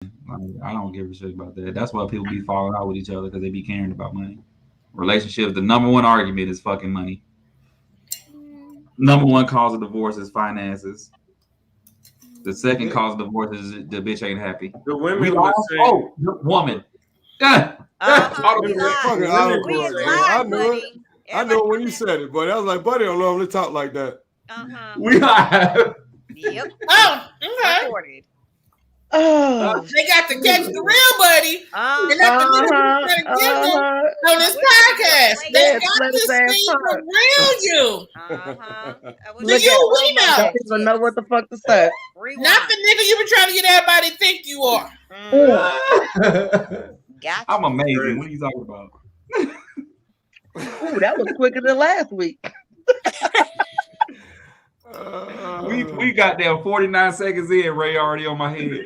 I don't give a shit about that. That's why people be falling out with each other because they be caring about money. Relationships, the number one argument is fucking money. Number one cause of divorce is finances. The second cause of divorce is the bitch ain't happy. The women would say, "Oh, woman." We money. I know when you said it, but I was like, buddy, don't normally talk like that. We live. Yep. Oh, okay. Recorded. Oh, they got to catch the real buddy. And that's the give them on this podcast. They got to see the real you. The you we know. Don't even know what the fuck to say. Not the nigga you been trying to get everybody to think you are. Gotcha. I'm amazing. What are you talking about? Ooh, that was quicker than last week. We got there 49 seconds in. Ray already on my head. You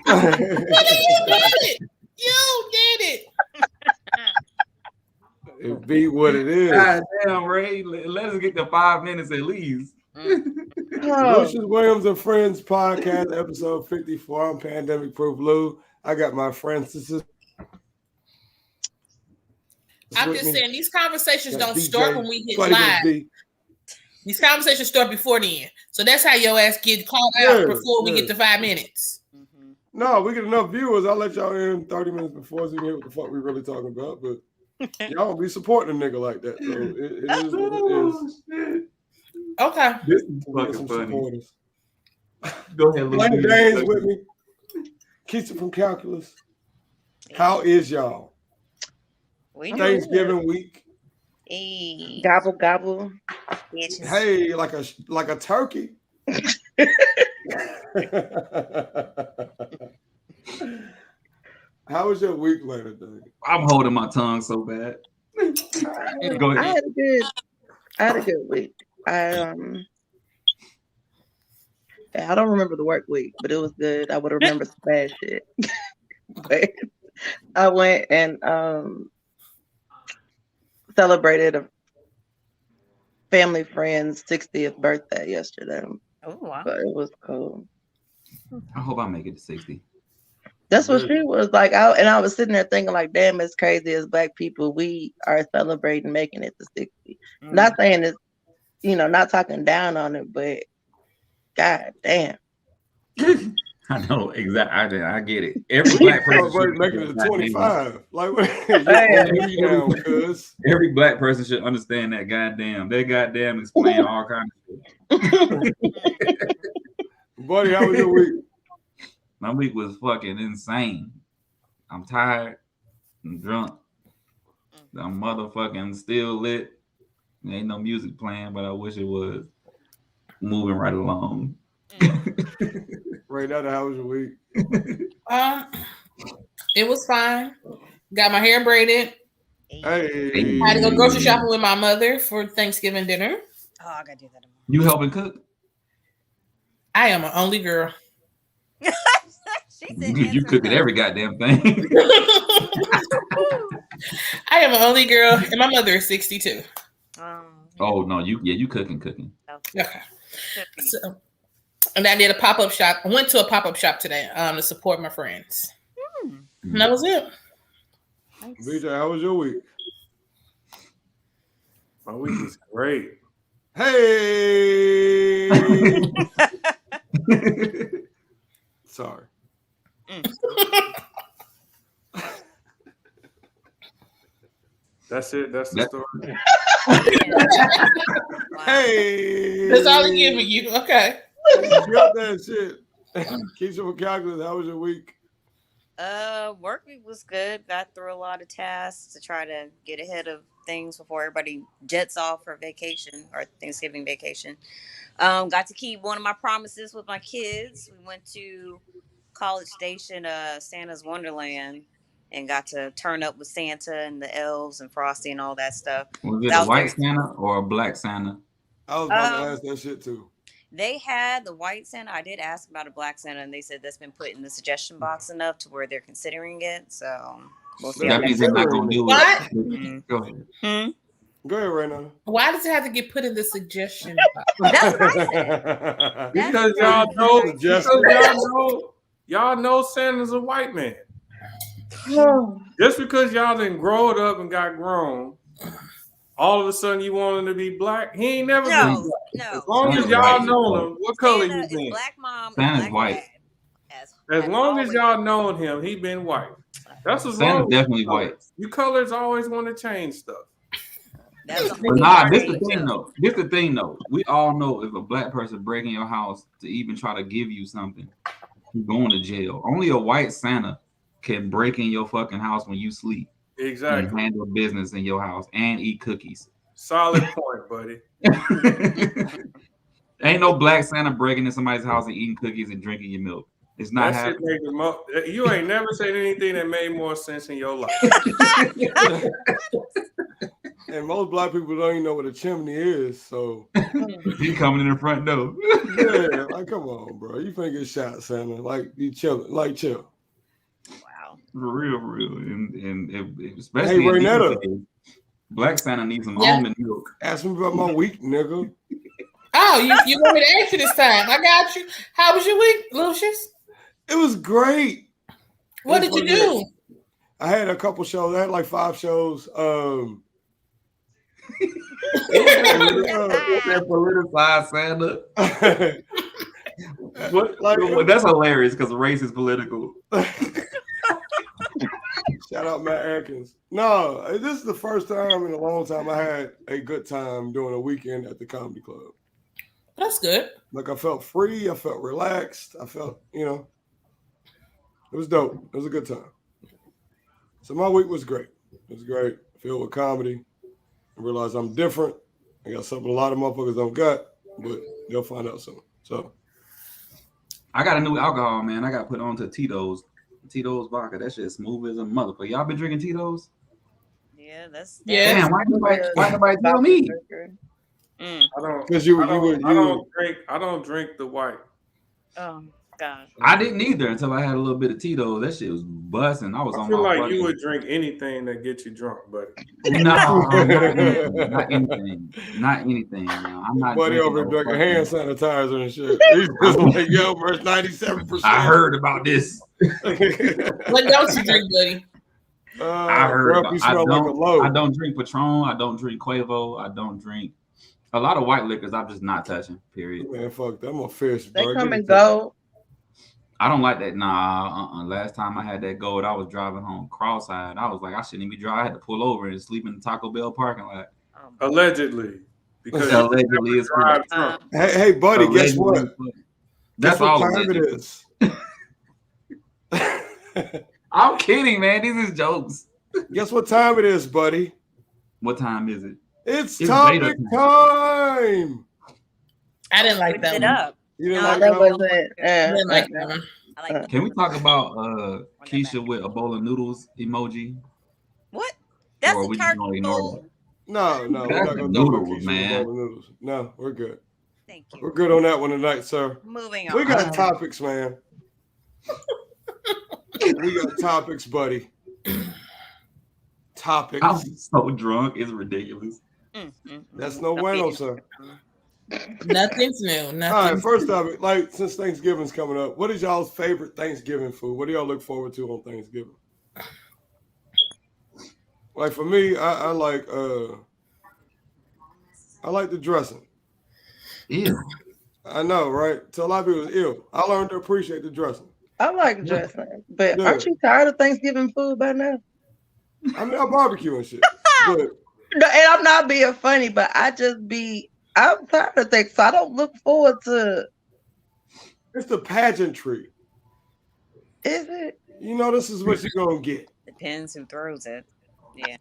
did it. You did it. It be what it is. God damn, Ray. Let us get to 5 minutes at least. Lucious Williams and Friends podcast, episode 54. I'm Pandemic Proof Lou. I got my friends. I'm just saying these conversations don't start when we hit live. These conversations start before then. So that's how your ass get called out before we get to 5 minutes. No, we get enough viewers. I'll let y'all in 30 minutes before so you can hear what the fuck we really talking about. But y'all don't be supporting a nigga like that. So it is what it is. Okay. This is fucking funny. Go ahead, Playing games with me. Keisha from Calculus. How is y'all? Thanksgiving week. Hey. Gobble gobble. Bitches. Hey, like a turkey. How was your week later, Dave? I'm holding my tongue so bad. Go ahead. I had a good week. I don't remember the work week, but it was good. I would remember some bad shit. But I went and celebrated a family friend's 60th birthday yesterday. Oh wow! But it was cool. I hope I make it to 60. That's what she was like. I was sitting there thinking, like, damn, it's crazy as Black people, we are celebrating making it to 60. Not saying it's, not talking down on it, but god damn. I know exactly. I get it. Every Black person should making it to 25. Like, every Black person should understand that goddamn. They goddamn explain all kinds of shit. Buddy, how was your week? My week was fucking insane. I'm tired. I'm drunk. I'm motherfucking still lit. There ain't no music playing, but I wish it was. Moving right along. Right now, how was your week? It was fine. Got my hair braided. Hey. I had to go grocery shopping with my mother for Thanksgiving dinner. Oh, I gotta do that tomorrow. You helping cook? I am an only girl. You cook at every goddamn thing. I am an only girl, and my mother is 62. Oh no, you cooking. Okay. So, and I did a pop-up shop. I went to a pop-up shop today to support my friends. And that was it. Nice. BJ, how was your week? My week was great. Hey. Sorry. That's it. That's the story. Hey. That's all I'm giving you. Okay. Got that shit. Keisha from Calculus, how was your week? Work week was good. Got through a lot of tasks to try to get ahead of things before everybody jets off for vacation or Thanksgiving vacation. Got to keep one of my promises with my kids. We went to College Station, Santa's Wonderland, and got to turn up with Santa and the elves and Frosty and all that stuff. Was it a white Santa or a black Santa? I was about to ask that shit too. They had the white Santa. I did ask about a black Santa, and they said that's been put in the suggestion box enough to where they're considering it. So we'll see. That means they're not gonna do it. Mm-hmm. Go ahead. Go ahead, right now. Why does it have to get put in the suggestion box? That's what I said. Because y'all know. y'all know Santa's a white man. Just because y'all didn't grow it up and got grown, all of a sudden you want him to be black. He ain't never been black. No. As long as y'all know him, what color he been? Black mom. Santa's white. As long as y'all known him, he been white. That's as Santa's long definitely white. You colors always want to change stuff. But nah, this the thing though. This the thing though. We all know if a black person break in your house to even try to give you something, you're going to jail. Only a white Santa can break in your fucking house when you sleep. Exactly. And handle business in your house and eat cookies. Solid point, buddy. Ain't no black Santa breaking in somebody's house and eating cookies and drinking your milk. It's not happening. You ain't never said anything that made more sense in your life. And most black people don't even know what a chimney is, so you coming in the front door. Yeah, like come on, bro. You finna get shot, Santa. Like you chilling, like chill. Wow. For real, and especially hey, Renetta. Black Santa needs some almond milk. Ask me about my week, nigga. Oh, you want me to ask you this time? I got you. How was your week, Lucious? It was great. What did you do? I had a couple shows. I had like 5 shows. That politicized Santa. That's hilarious because race is political. Shout out Matt Atkins. No, this is the first time in a long time I had a good time doing a weekend at the comedy club. That's good. Like I felt free. I felt relaxed. I felt, it was dope. It was a good time. So my week was great. It was great. Filled with comedy. I realized I'm different. I got something a lot of motherfuckers don't got, but they'll find out soon. So I got a new alcohol, man. I got put on to Tito's vodka. That shit smooth as a motherfucker. Y'all been drinking Tito's? Yeah, that's damn. Why nobody tell me? I don't. Because I don't drink the white. Oh God. I didn't either until I had a little bit of Tito's. That shit was busting. I feel like you would drink anything that gets you drunk, but no, not anything. Not anything. No. I'm not. Buddy over drinking hand sanitizer and shit. He's just like, yo, bro, 97%. I heard about this. What else you drink, buddy? I heard. I don't drink Patron. I don't drink Quavo. I don't drink a lot of white liquors. I'm just not touching. Period. Man, fuck that. I'm a fish. They come and go. I don't like that. Nah. Last time I had that gold, I was driving home cross-eyed. I was like, I shouldn't even drive. I had to pull over and sleep in the Taco Bell parking lot. Allegedly. Because allegedly is correct. Hey, buddy, allegedly, guess what? That's all time it is. I'm kidding, man. These is jokes. Guess what time it is, buddy? What time is it? It's topic time. I didn't like that one. You didn't like that one? I didn't like that one. I like Can we talk about Keisha with a bowl of noodles emoji? what? That's Or a we just gonna turkey ignore bowl. that? No, we're That's not the gonna noodles, do man. noodles. No, we're good. Thank you. We're good on that one tonight, sir. Moving on. We got topics, man. We got topics, buddy. Topics. I'm so drunk. It's ridiculous. That's no bueno, sir. Nothing's new. Nothing. All right, first topic. Like, since Thanksgiving's coming up, what is y'all's favorite Thanksgiving food? What do y'all look forward to on Thanksgiving? Like for me, I like the dressing. Ew. I know, right? To a lot of people, it's ill. I learned to appreciate the dressing. I like dressing, but Yeah. aren't you tired of Thanksgiving food by now? I mean, I barbecue and shit. But No, and I'm not being funny, but I'm tired of things, so I don't look forward to. it's the pageantry. Is it? This is what you're gonna get. Depends who throws it. Yeah.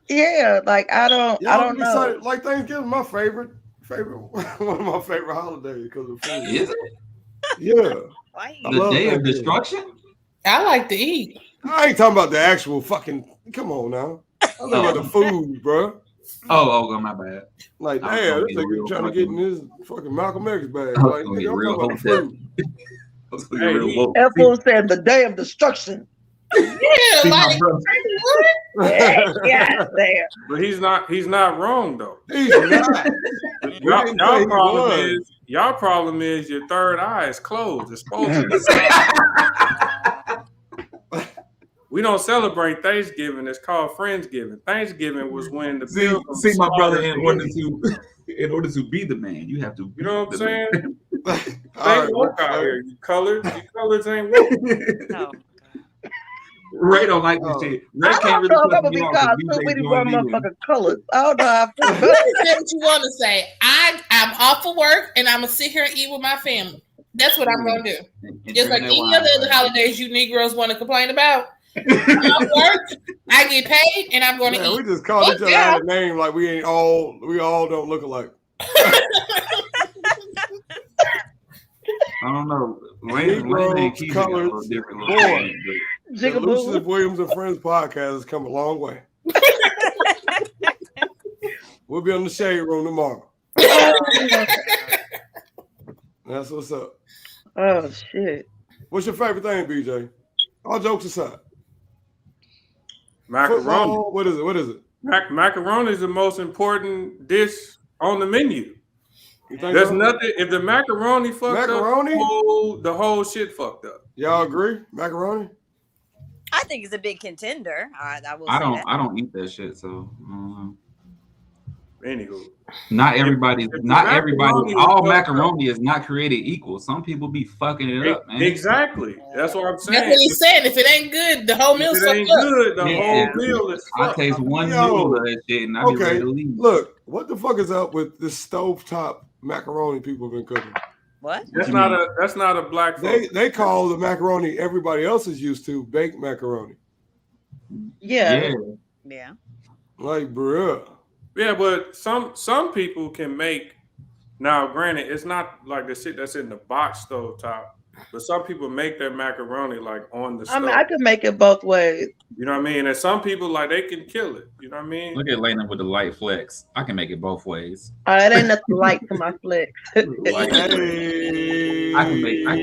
Yeah, like I don't know. Excited. Like Thanksgiving, my favorite, one of my favorite holidays because of food. Is it? Yeah. Why? I The love day of Thanksgiving. destruction? I like to eat. I ain't talking about the actual fucking. Come on now. I'm talking about the food, bro. Oh, my bad. Like, I was damn, gonna this get nigga real trying to get in this fucking Malcolm X bag. I was Like, gonna nigga, get I'm real talking about the hope food. I was gonna get real woke. That fool said the day of destruction. Yeah, See, my like brother- what? Yeah, there. But he's not wrong though. He's not. Y'all problem is your third eye is closed. It's supposed to be. We don't celebrate Thanksgiving. It's called Friendsgiving. Thanksgiving was when the see my brother, in order to be the man, you have to. You know what I'm saying? Ain't woke out here. You colors ain't woke. No. Ray don't like this shit. Ray I don't know if I'm gonna be called too many motherfucking colors. I don't know how I feel. Say what you want to say. I'm off for work and I'm gonna sit here and eat with my family. That's what I'm gonna do. Just like any other holidays you Negroes want to complain about. I work, I get paid, and I'm going to eat. We just called each other out a name like we all don't look alike. I don't know. Lane and Keith are a little different. The Lucious Williams and Friendz podcast has come a long way. We'll be on the Shade Room tomorrow. That's what's up. Oh shit! What's your favorite thing, BJ? All jokes aside. Macaroni. Football, what is it? Macaroni is the most important dish on the menu. There's nothing. If the macaroni fucked up, the whole shit fucked up. Y'all agree? Macaroni? I think it's a big contender. I don't eat that shit. So. Anywho, not everybody. All macaroni is not created equal. Some people be fucking it up, man. Exactly. That's what I'm saying. That's what he's saying. If it ain't good, the whole meal's fucked up. The whole meal is fucked. I taste one meal of that shit and I be ready to leave. Look, what the fuck is up with this stovetop macaroni people have been cooking? What? That's not a black folk. They call the macaroni everybody else is used to baked macaroni. Yeah. Like, bruh. Yeah, but some people can make. Now, granted, it's not like the shit that's in the box stove top, but some people make their macaroni like on the stove. I mean, I can make it both ways. You know what I mean? And some people like they can kill it. You know what I mean? Look at Lena with the light flex. I can make it both ways. It ain't nothing light to my flex. I can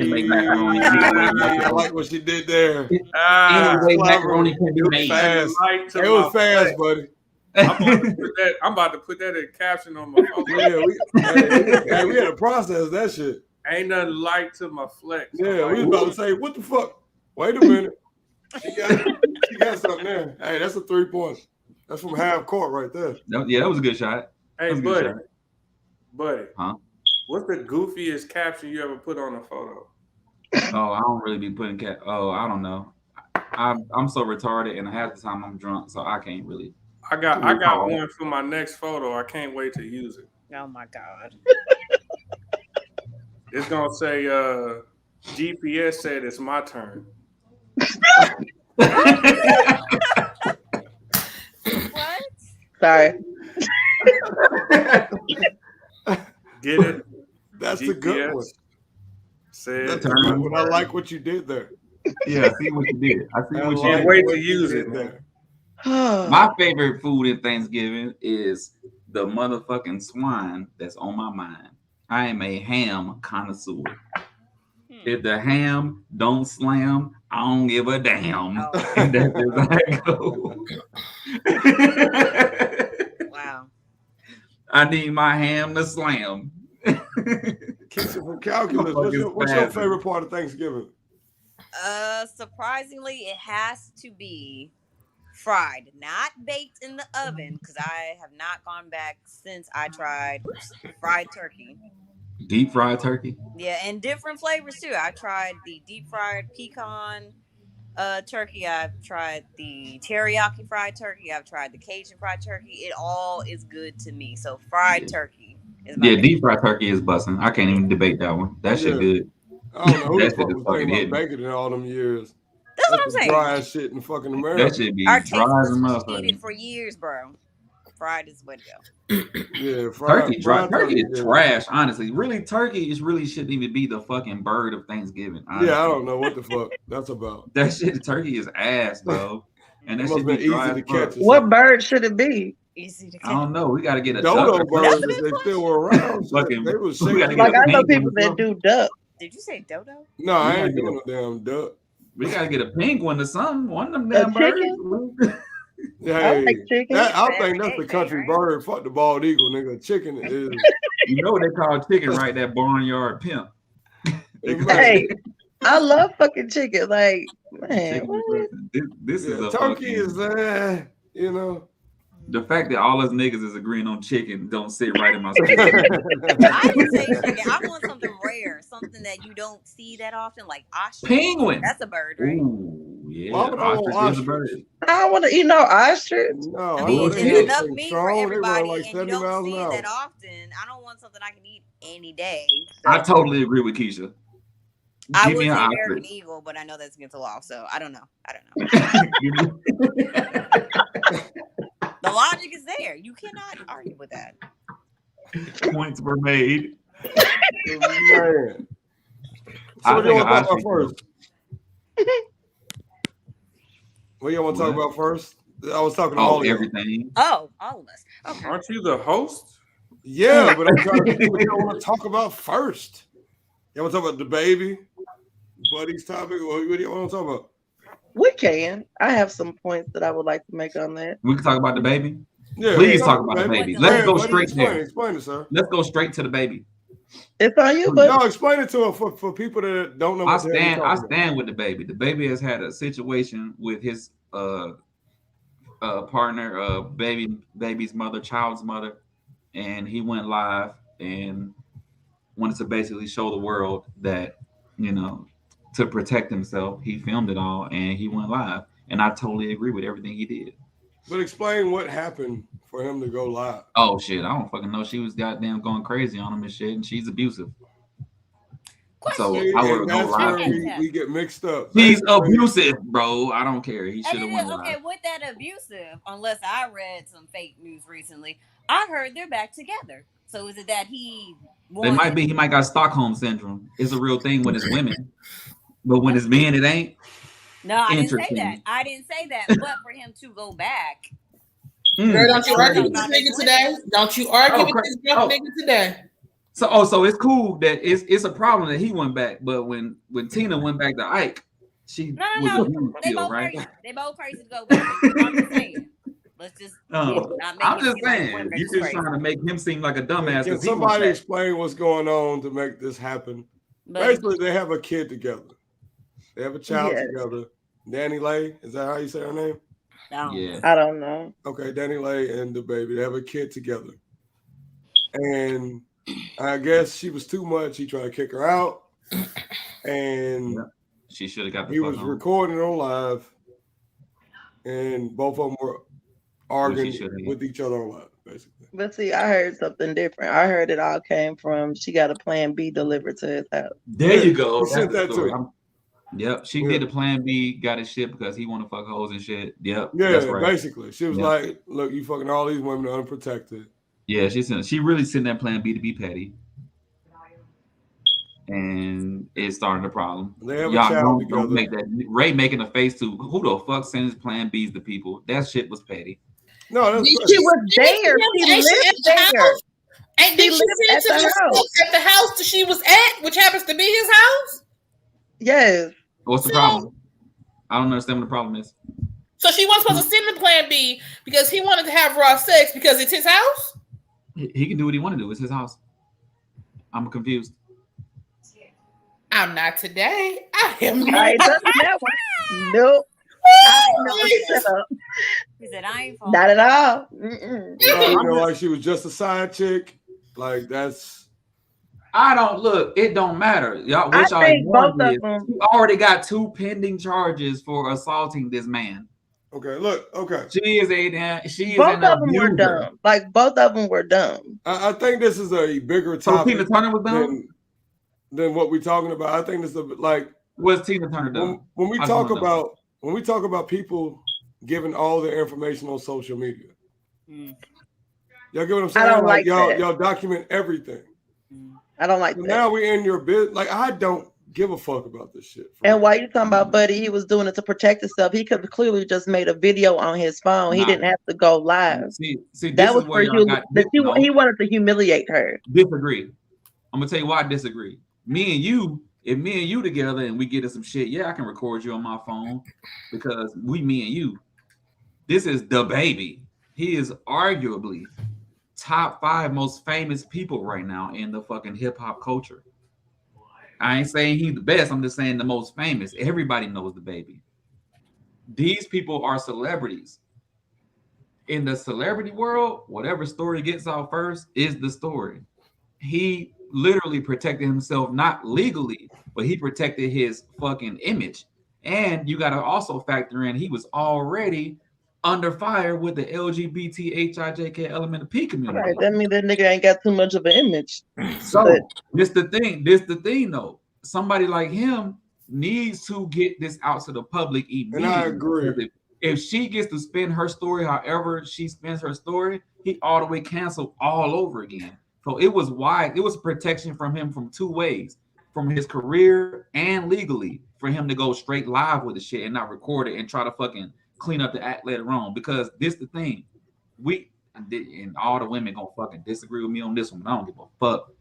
make macaroni. I like what she did there. Anyway, macaroni can be made. It was fast, buddy. I'm about to put that in caption on my phone. Yeah, we had to process that shit. Ain't nothing light to my flex. Yeah, we was about to say, what the fuck? Wait a minute. She got something there. Hey, that's a 3-point. That's from half court right there. Yeah, that was a good shot. Hey, buddy. Huh? What's the goofiest caption you ever put on a photo? Oh, I don't really be putting I don't know. I'm so retarded, and half the time I'm drunk, so I can't really. I got one for my next photo. I can't wait to use it. Oh my god! It's gonna say GPS said it's my turn. What? Sorry. Get it? That's GPS a good one. Said I like what you did there. Yeah, see what you did. I see what you can't did. wait to use it, man. My favorite food in Thanksgiving is the motherfucking swine that's on my mind. I am a ham connoisseur. If the ham don't slam, I don't give a damn. Oh. And that's just how it goes. Wow. I need my ham to slam. Keeps it from calculus. What's your favorite part of Thanksgiving? Surprisingly, it has to be fried, not baked in the oven, because I have not gone back since I tried fried turkey. Deep fried turkey? Yeah, and different flavors too. I tried the deep fried pecan turkey. I've tried the teriyaki fried turkey. I've tried the Cajun fried turkey. It all is good to me. So fried turkey is my favorite. Deep fried turkey is busting. I can't even debate that one. That shit good. I don't know who the fuck was thinking about bacon in all them years. That's what I'm saying. Dry as shit in fucking America. That shit be Our dry as a taste motherfucker. eat it for years, bro. Fried is the way to go. Yeah, turkey is trash. Honestly, really, turkey shouldn't even be the fucking bird of Thanksgiving. Honestly. Yeah, I don't know what the fuck that's about. That shit, turkey is ass, bro. And that should be easy to catch. What bird should it be? Easy to catch. I don't know. We got to get a dodo duck. birds. If they still were around. Fucking, they was like I know people that do duck. Did you say dodo? No, I ain't doing no damn duck. We gotta get a pink one or something. One of them damn birds. Hey, like chicken. I think that's the country bird. Fuck the bald eagle, nigga. Chicken is. You know what they call chicken, right? That barnyard pimp. Hey, I love fucking chicken. Like, man, this is a turkey fucking, is you know. The fact that all us niggas is agreeing on chicken don't sit right in my spirit. I didn't say chicken. I want something rare, something that you don't see that often, like ostrich. Penguin. That's a bird, right? Ooh, yeah. Ostrich is a bird. I don't want to eat no ostrich. No, I mean, it's enough meat for everybody, and you don't see it that often. I don't want something I can eat any day. So. I totally agree with Keisha. I would say American Eagle, but I know that's against the law, so I don't know. The logic is there. You cannot argue with that. Points were made. Man. So what do you want to talk about first? What do you want to talk about first? I was talking to all everything. Oh, all of us. Okay. Aren't you the host? Yeah, but I'm trying to think what you want to talk about first. You want to talk about the baby? Buddy's topic? What do you want to talk about? We can. I have some points that I would like to make on that. We can talk about the baby. Yeah, please talk about the baby. Let's go straight there. Explain it, sir. Let's go straight to the baby. It's on you, but no, explain it to him for people that don't know. I stand with the baby. The baby has had a situation with his partner, baby's mother, child's mother, and he went live and wanted to basically show the world that, you know, to protect himself, he filmed it all and he went live. And I totally agree with everything he did. But explain what happened for him to go live. Oh shit, I don't fucking know. She was goddamn going crazy on him and shit, and she's abusive. So I would go live. We get mixed up. He's abusive, bro. I don't care. He should have went live. Okay, with that abusive, unless I read some fake news recently, I heard they're back together. So is it that he might got Stockholm syndrome. It's a real thing when it's women. But when it's men, it ain't. No, I didn't say that. But for him to go back. Girl, don't you argue with this nigga today? Don't you argue with this nigga today? So it's cool that it's a problem that he went back. But when Tina went back to Ike, she no. They both right? Crazy. They both crazy to go back. I'm just saying. Let's just. I'm just saying. You're just trying to make him seem like a dumbass. Can somebody explain what's going on to make this happen? Basically, they have a kid together. They have a child together. Danny Lay, is that how you say her name? No. Yeah. I don't know. Okay, Danny Lay and the baby. They have a kid together. And I guess she was too much. He tried to kick her out. And she should have got the he was recording on live. And both of them were arguing with each other on live, basically. But see, I heard something different. I heard it all came from she got a plan B delivered to his house. There you go. Sent that to him. Yep, she did the plan B, got his shit because he want to fuck hoes and shit. Yep. Yeah, that's right. Basically. She was like, look, you fucking all these women are unprotected. Yeah, she really sent that plan B to be petty. And it started a problem. They have a child don't make that. Ray making a face to who the fuck sends plan Bs to people. That shit was petty. No, she was there. She lived there. And did she send to the house that she was at, which happens to be his house? Yes. What's the problem? I don't understand what the problem is. So she wasn't supposed to send him plan B because he wanted to have raw sex because it's his house? He can do what he want to do. It's his house. I'm confused. I'm not today. I am not. I that one. Nope. He said, I ain't not at all. Like she was just a side chick. Like that's. I don't look. It don't matter. Y'all, I think both of them. You already got 2 pending charges for assaulting this man. Okay, look. Okay, she is a. Both of them were dumb. Like both of them were dumb. I think this is a bigger topic. So Tina Turner was dumb than what we're talking about. I think this is like. Was Tina Turner dumb? When we talk about people giving all their information on social media, y'all get what I'm saying? I don't like that. Y'all document everything. I don't like that. Now we're in your business. Like, I don't give a fuck about this shit. And why you talking about Buddy? He was doing it to protect himself. He could have clearly just made a video on his phone. He didn't have to go live. See, that was for you. He wanted to humiliate her. Disagree. I'm gonna tell you why I disagree. Me and you, if me and you together and we get in some shit, I can record you on my phone because me and you. This is the baby. He is arguably top 5 most famous people right now in the fucking hip hop culture. I ain't saying he's the best. I'm just saying the most famous. Everybody knows the baby. These people are celebrities. In the celebrity world, whatever story gets out first is the story. He literally protected himself, not legally, but he protected his fucking image. And you got to also factor in he was already under fire with the LGBTHIJK LMNP community. Right, that means that nigga ain't got too much of an image. So this the thing though. Somebody like him needs to get this out to the public immediately. And I agree. If she gets to spin her story however she spins her story, he all the way canceled all over again. So it was wide. It was protection from him from 2 ways, from his career and legally, for him to go straight live with the shit and not record it and try to fucking clean up the act later on. Because this the thing, and all the women gonna fucking disagree with me on this one. I don't give a fuck.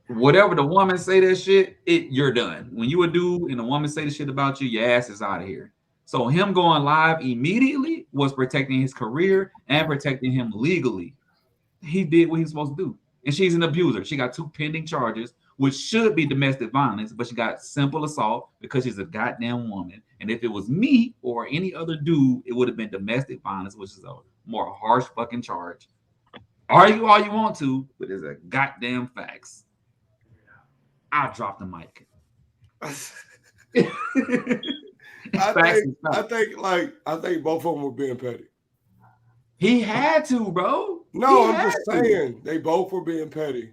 Whatever the woman say that shit, you're done. When you a dude and a woman say the shit about you, your ass is out of here. So him going live immediately was protecting his career and protecting him legally. He did what he was supposed to do. And she's an abuser. She got 2 pending charges, which should be domestic violence, but she got simple assault because she's a goddamn woman. And if it was me or any other dude, it would have been domestic violence, which is a more harsh fucking charge. Argue all you want to, but it's a goddamn facts. I'll drop the mic. I think both of them were being petty. He had to, bro. No, I'm just saying they both were being petty.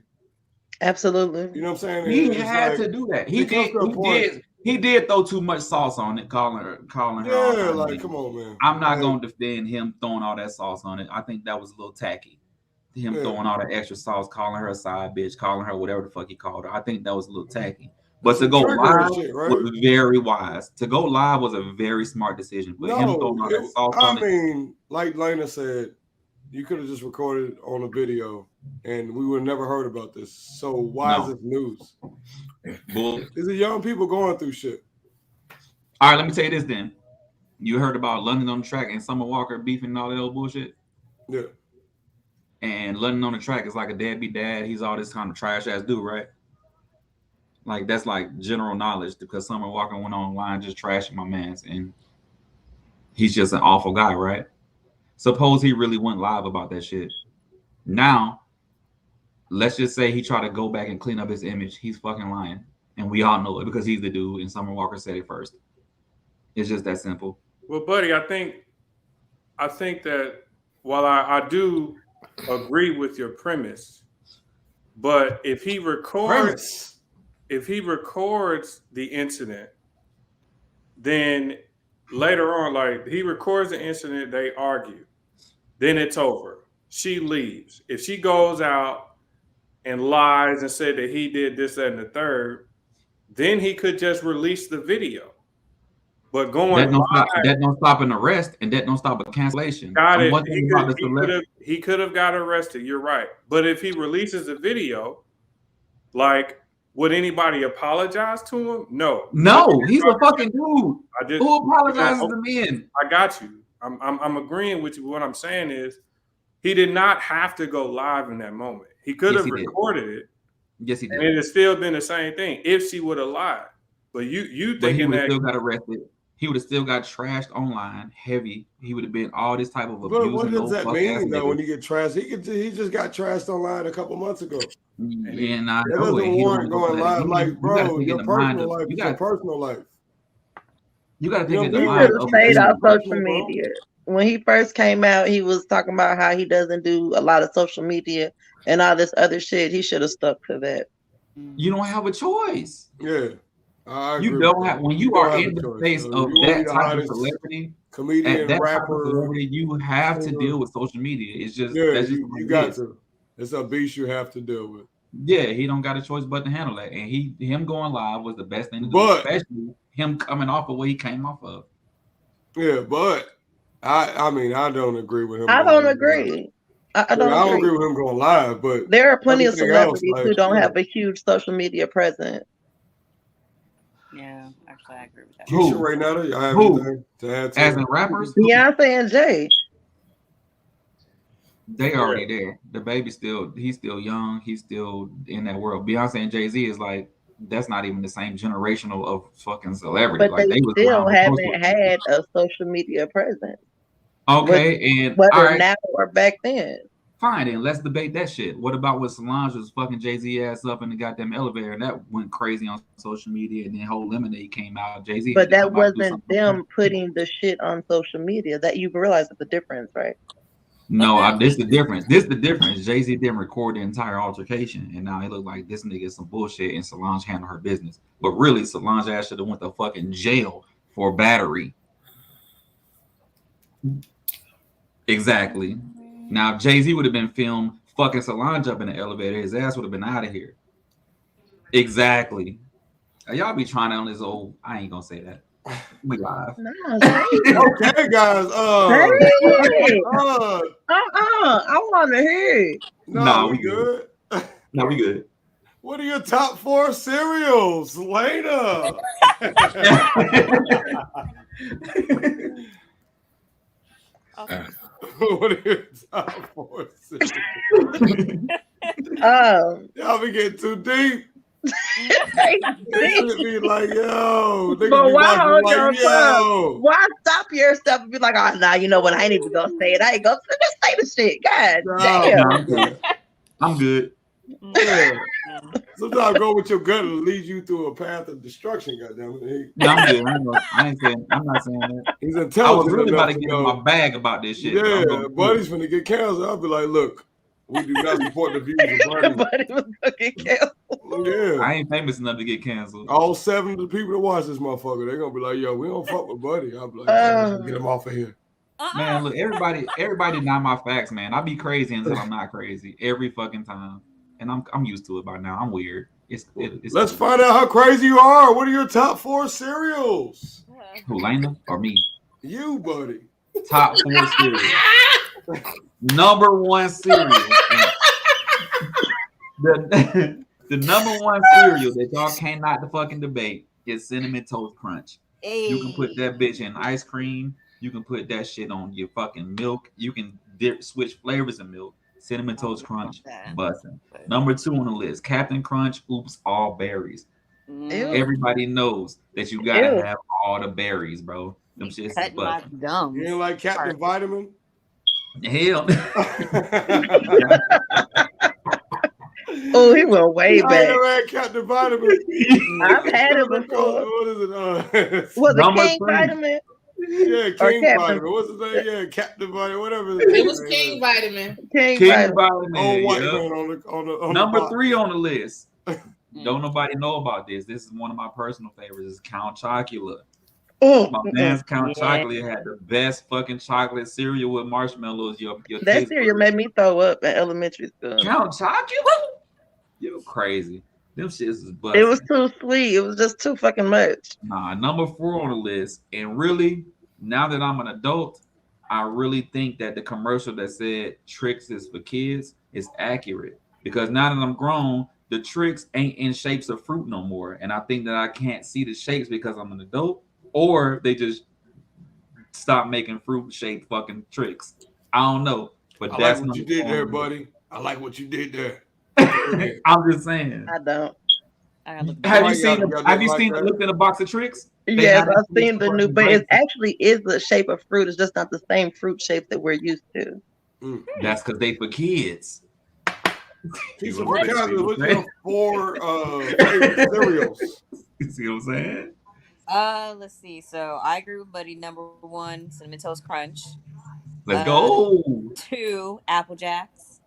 Absolutely. You know what I'm saying? He had to do that. He did throw too much sauce on it, calling her. Yeah, like come on, man. I'm not gonna defend him throwing all that sauce on it. I think that was a little tacky. Him throwing all the extra sauce, calling her a side bitch, calling her whatever the fuck he called her. I think that was a little tacky. But to go live was very wise. To go live was a very smart decision. But him throwing all that sauce on it. I mean, like Lena said, you could have just recorded on a video and we would have never heard about this. So why is this news? These are young people going through shit. All right, let me tell you this then. You heard about London on the Track and Summer Walker beefing and all that old bullshit? Yeah. And London on the Track is like a deadbeat dad. He's all this kind of trash ass dude, right? Like that's like general knowledge because Summer Walker went online just trashing my man's and he's just an awful guy, right? Suppose he really went live about that shit. Now, let's just say he tried to go back and clean up his image. He's fucking lying. And we all know it because he's the dude and Summer Walker said it first. It's just that simple. Well, buddy, I think that while I do agree with your premise, but if he records the incident, then later on, like he records the incident, they argue, then it's over. She leaves. If she goes out and lies and said that he did this, that, and the third, then he could just release the video. But that don't stop an arrest and that don't stop a cancellation. Got it. He could have got arrested. You're right. But if he releases a video, like, would anybody apologize to him? No. No, he's a fucking dude. Who apologizes to men? I got you. I'm agreeing with you. What I'm saying is he did not have to go live in that moment. He could have recorded it. Yes, he did. And it has still been the same thing if she would have lied. But you thinking that he still got arrested. He would have still got trashed online, heavy. He would have been all this type of abuse. But what does that mean, though, when you get trashed? He just got trashed online a couple months ago. Yeah, and I that know doesn't warrant going live. Like, bro, your personal life is your personal life. You got to think in the mind. He should have stayed off social media. When he first came out, he was talking about how he doesn't do a lot of social media and all this other shit. He should have stuck to that. You don't have a choice. Yeah. You don't have when you are in the face of that type of celebrity, comedian, rapper, you have to deal with social media. It's just you got to. It's a beast you have to deal with. Yeah, he don't got a choice but to handle that, and him going live was the best thing to do, especially him coming off of what he came off of. Yeah, but I mean I don't agree with him. I don't agree. I don't agree with him going live, but there are plenty of celebrities who don't have a huge social media presence. Yeah, Actually, I agree with that. Keisha, right now, y'all have anything to add to As in rappers? Beyonce and Jay. They already there. The baby he's still young. He's still in that world. Beyonce and Jay-Z is like, that's not even the same generational of fucking celebrity. But like they was still around haven't had a social media presence. Okay, and whether all right, now or back then. Fine, then let's debate that shit. What about when Solange was fucking Jay-Z ass up in the goddamn elevator and that went crazy on social media and then whole Lemonade came out. Jay-Z, but that wasn't them putting the shit on social media. That you realize the difference, right? No, this the difference. This the difference. Jay-Z didn't record the entire altercation, and now it looked like this nigga is some bullshit, and Solange handled her business. But really, Solange ass should have went to fucking jail for battery. Exactly. Now, if Jay-Z would have been filmed fucking Solange up in the elevator, his ass would have been out of here. Exactly. Y'all be trying on this old. I ain't gonna say that. We live. Okay, guys. I want to hear it. No, we good. No, we good. What are your top 4 cereals, Lena? What are your top 4 cereals? Y'all be getting too deep. Be like, yo, but why stop yourself and be like, oh, nah, you know what? I ain't even gonna say it. I ain't gonna just say the shit. God damn. I'm good. Yeah. Sometimes go with your gut and lead you through a path of destruction. Goddamn it. No, I'm good. I'm not saying that. He's intelligent. I was really about to get in my bag about this shit. Yeah, Buddy's finna get canceled. I'll be like, look, we do not support the views of Buddy. Buddy was gonna get canceled. Yeah, I ain't famous enough to get canceled. All 7 of the people that watch this motherfucker, they're gonna be like, yo, we don't fuck with Buddy. I'll be like, get him off of here. Man, look, everybody deny my facts, man. I be crazy until I'm not crazy every fucking time, and I'm used to it by now. I'm weird. Let's find out how crazy you are. What are your top 4 cereals? Who, Lena or me? You, Buddy. Top 4 cereals. Number 1 cereal. The number 1 cereal that y'all cannot fucking debate is Cinnamon Toast Crunch. Hey. You can put that bitch in ice cream. You can put that shit on your fucking milk. You can switch flavors of milk. Cinnamon Toast Crunch, bussin'. Number 2 on the list, Captain Crunch, Oops, all berries. Ew. Everybody knows that you gotta have all the berries, bro. Them shits is bussin'. You ain't like Captain Vitamin? Hell. Oh, he went way back. I never had Captain Vitamin. I've had it before. What is it? Was it King Vitamin? Yeah, King Vitamin. What's his name? Yeah, Captain Vitamin. Whatever. It was King Vitamin. King Vitamin. Oh, white man on number 3 on the list. Don't nobody know about this. This is one of my personal favorites. Is Count Chocula. My man's Count Chocolate had the best fucking chocolate cereal with marshmallows. That cereal made me throw up in elementary school. Count Chocolate? You crazy. Them shits is busting. It was too sweet. It was just too fucking much. Nah, number 4 on the list. And really, now that I'm an adult, I really think that the commercial that said Trix is for kids is accurate. Because now that I'm grown, the Trix ain't in shapes of fruit no more. And I think that I can't see the shapes because I'm an adult. Or they just stop making fruit-shaped fucking tricks. I don't know. But that's like what you did there, buddy. I like what you did there. I'm just saying. I don't. Have you seen looked in a box of tricks? Yes, I've seen the new, but it actually is the shape of fruit. It's just not the same fruit shape that we're used to. That's because they for kids. What's your 4 favorite cereals? You see what I'm saying? Let's see. So I agree with Buddy. Number 1, Cinnamon Toast Crunch. Let's go. 2, Apple Jacks.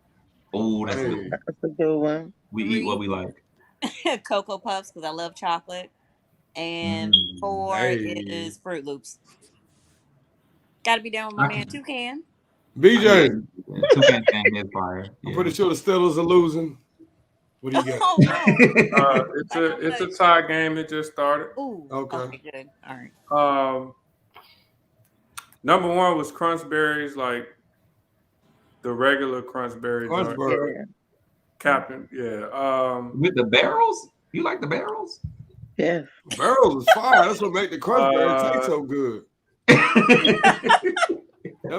Oh, that's good. That's a good one. We eat what we like. Cocoa Puffs because I love chocolate. And 4 is Fruit Loops. Got to be down with my man Toucan. BJ. Toucan is fire. I'm pretty sure the Steelers are losing. What do you got? Oh, no. It's a tie game. It just started. Ooh, okay, good. All right. Number 1 was Crunch Berries, like the regular Crunch Berries. Crunchberry. Captain, yeah. With the barrels? You like the barrels? Yeah. Barrels is fire. That's what make the crunch berry taste so good. That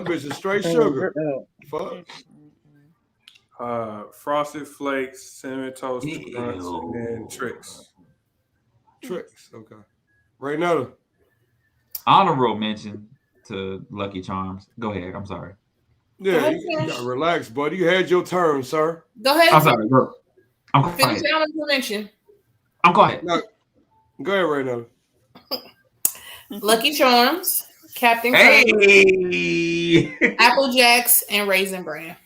bitch is straight sugar. Fuck. Frosted Flakes, Cinnamon Toast Crunch, and then Tricks. Tricks, okay. Right now, honorable mention to Lucky Charms. Go ahead. I'm sorry. Yeah, you gotta relax, buddy. You had your turn, sir. Go ahead. I'm sorry, bro. I'm finish quiet. honorable mention. I'm quiet. No, go ahead right now. Lucky Charms, Captain Crunch, Apple Jacks, and Raisin Bran.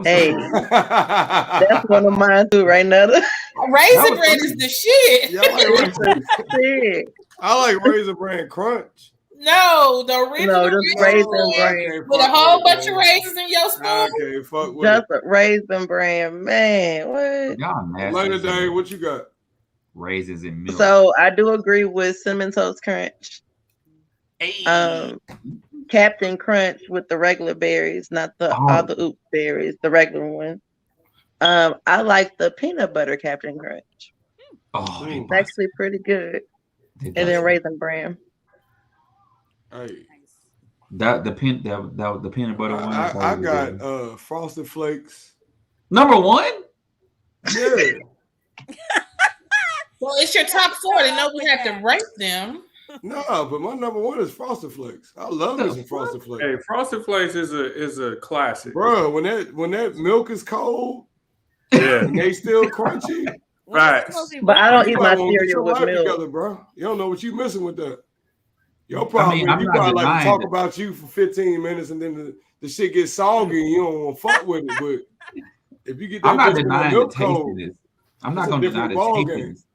Hey, that's one of mine too, right now. Raisin Bran is the shit. Yeah, I like Raisin Bran Crunch. No, the original just Raisin Bran with a whole bunch of raisins in your spoon. Okay, fuck with just a Raisin Bran, man. What? Y'all nasty. Later, Dave, what you got? Raisins and milk. So I do agree with Cinnamon Toast Crunch. Captain Crunch with the regular berries, not the all the oops berries, the regular one. I like the peanut butter Captain Crunch. It's actually pretty good. And then Raisin Bran. Hey, the peanut butter one. I got Frosted Flakes. Number one. Yeah. Well, it's your top four. They know we have to rank them. No, but my number one is Frosted Flakes. I love me some Frosted Flakes. Hey, Frosted Flakes is a classic, bro. When that milk is cold, yeah, and they still crunchy. Right. But I don't eat my cereal with milk, together, bro. You don't know what you missing with that. Your problem is you probably like to talk about you for 15 minutes and then the shit gets soggy and you don't want to fuck with it. But if you get that, I'm not denying the cold, tastiness. I'm not going to deny the tastiness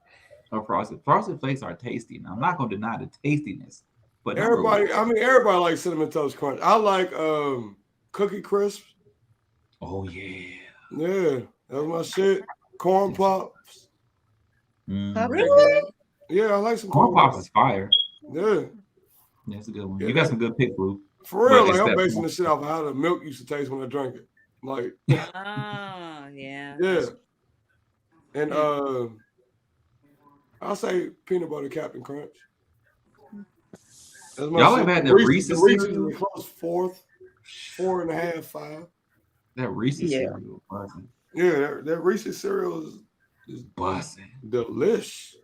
of Frosted Flakes are tasty. Now, I'm not going to deny the tastiness. But everybody likes Cinnamon Toast Crunch. I like Cookie Crisp. Oh yeah, yeah, that's my shit. Corn Pops. Really? Yeah, I like some Corn Pops. Is fire. Yeah. That's a good one. Yeah, you got some good pick, Blue. For real, like I'm basing the shit off of how the milk used to taste when I drank it. Like, yeah. Yeah. And I'll say peanut butter Captain Crunch. Y'all have had the Reese's cereal? Close 4th, 4.5, 5. That Reese's cereal, buzzing. Yeah, that Reese's cereal is buzzing. Delish.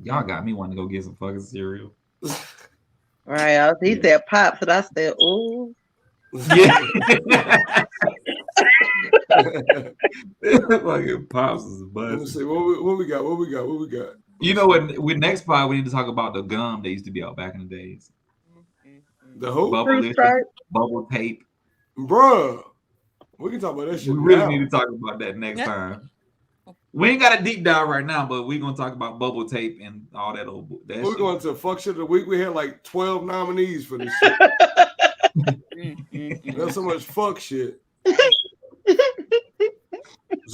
Y'all got me wanting to go get some fucking cereal. Right. He said pops, and I said, ooh. Yeah. Fucking pops is buzzing. Let's see what we got. What we got? You know what? With next part, we need to talk about the gum that used to be out back in the days. The whole bubble tape, bruh. We can talk about that shit. We really need to talk about that next time. We ain't got a deep dive right now, but we're gonna talk about bubble tape and all that old. We're going to fuck shit of the week. We had like 12 nominees for this shit. There's so much fuck shit. There's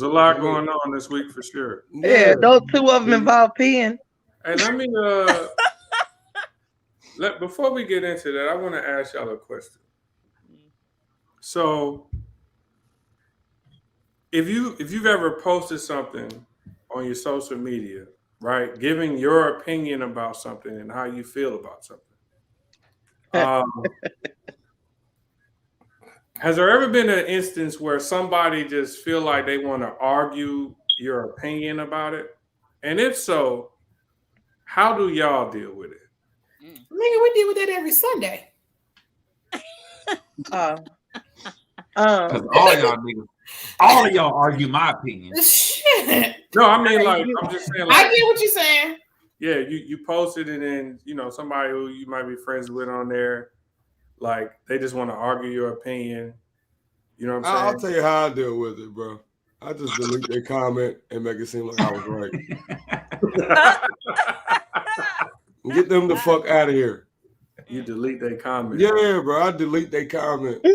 a lot going on this week for sure. Yeah, those two of them involve peeing. Hey, let me before we get into that, I want to ask y'all a question. So, if you've ever posted something on your social media, right, giving your opinion about something and how you feel about something, has there ever been an instance where somebody just feel like they want to argue your opinion about it? And if so, how do y'all deal with it? Nigga, we deal with that every Sunday. Because all of y'all argue my opinion. Shit. No, I mean, like, I'm just saying, like, I get what you're saying. Yeah, you posted and then, somebody who you might be friends with on there, like, they just want to argue your opinion. You know what I'm saying? I'll tell you how I deal with it, bro. I just delete their comment and make it seem like I was right. Get them the fuck out of here. You delete their comment. Yeah, bro. I delete their comment.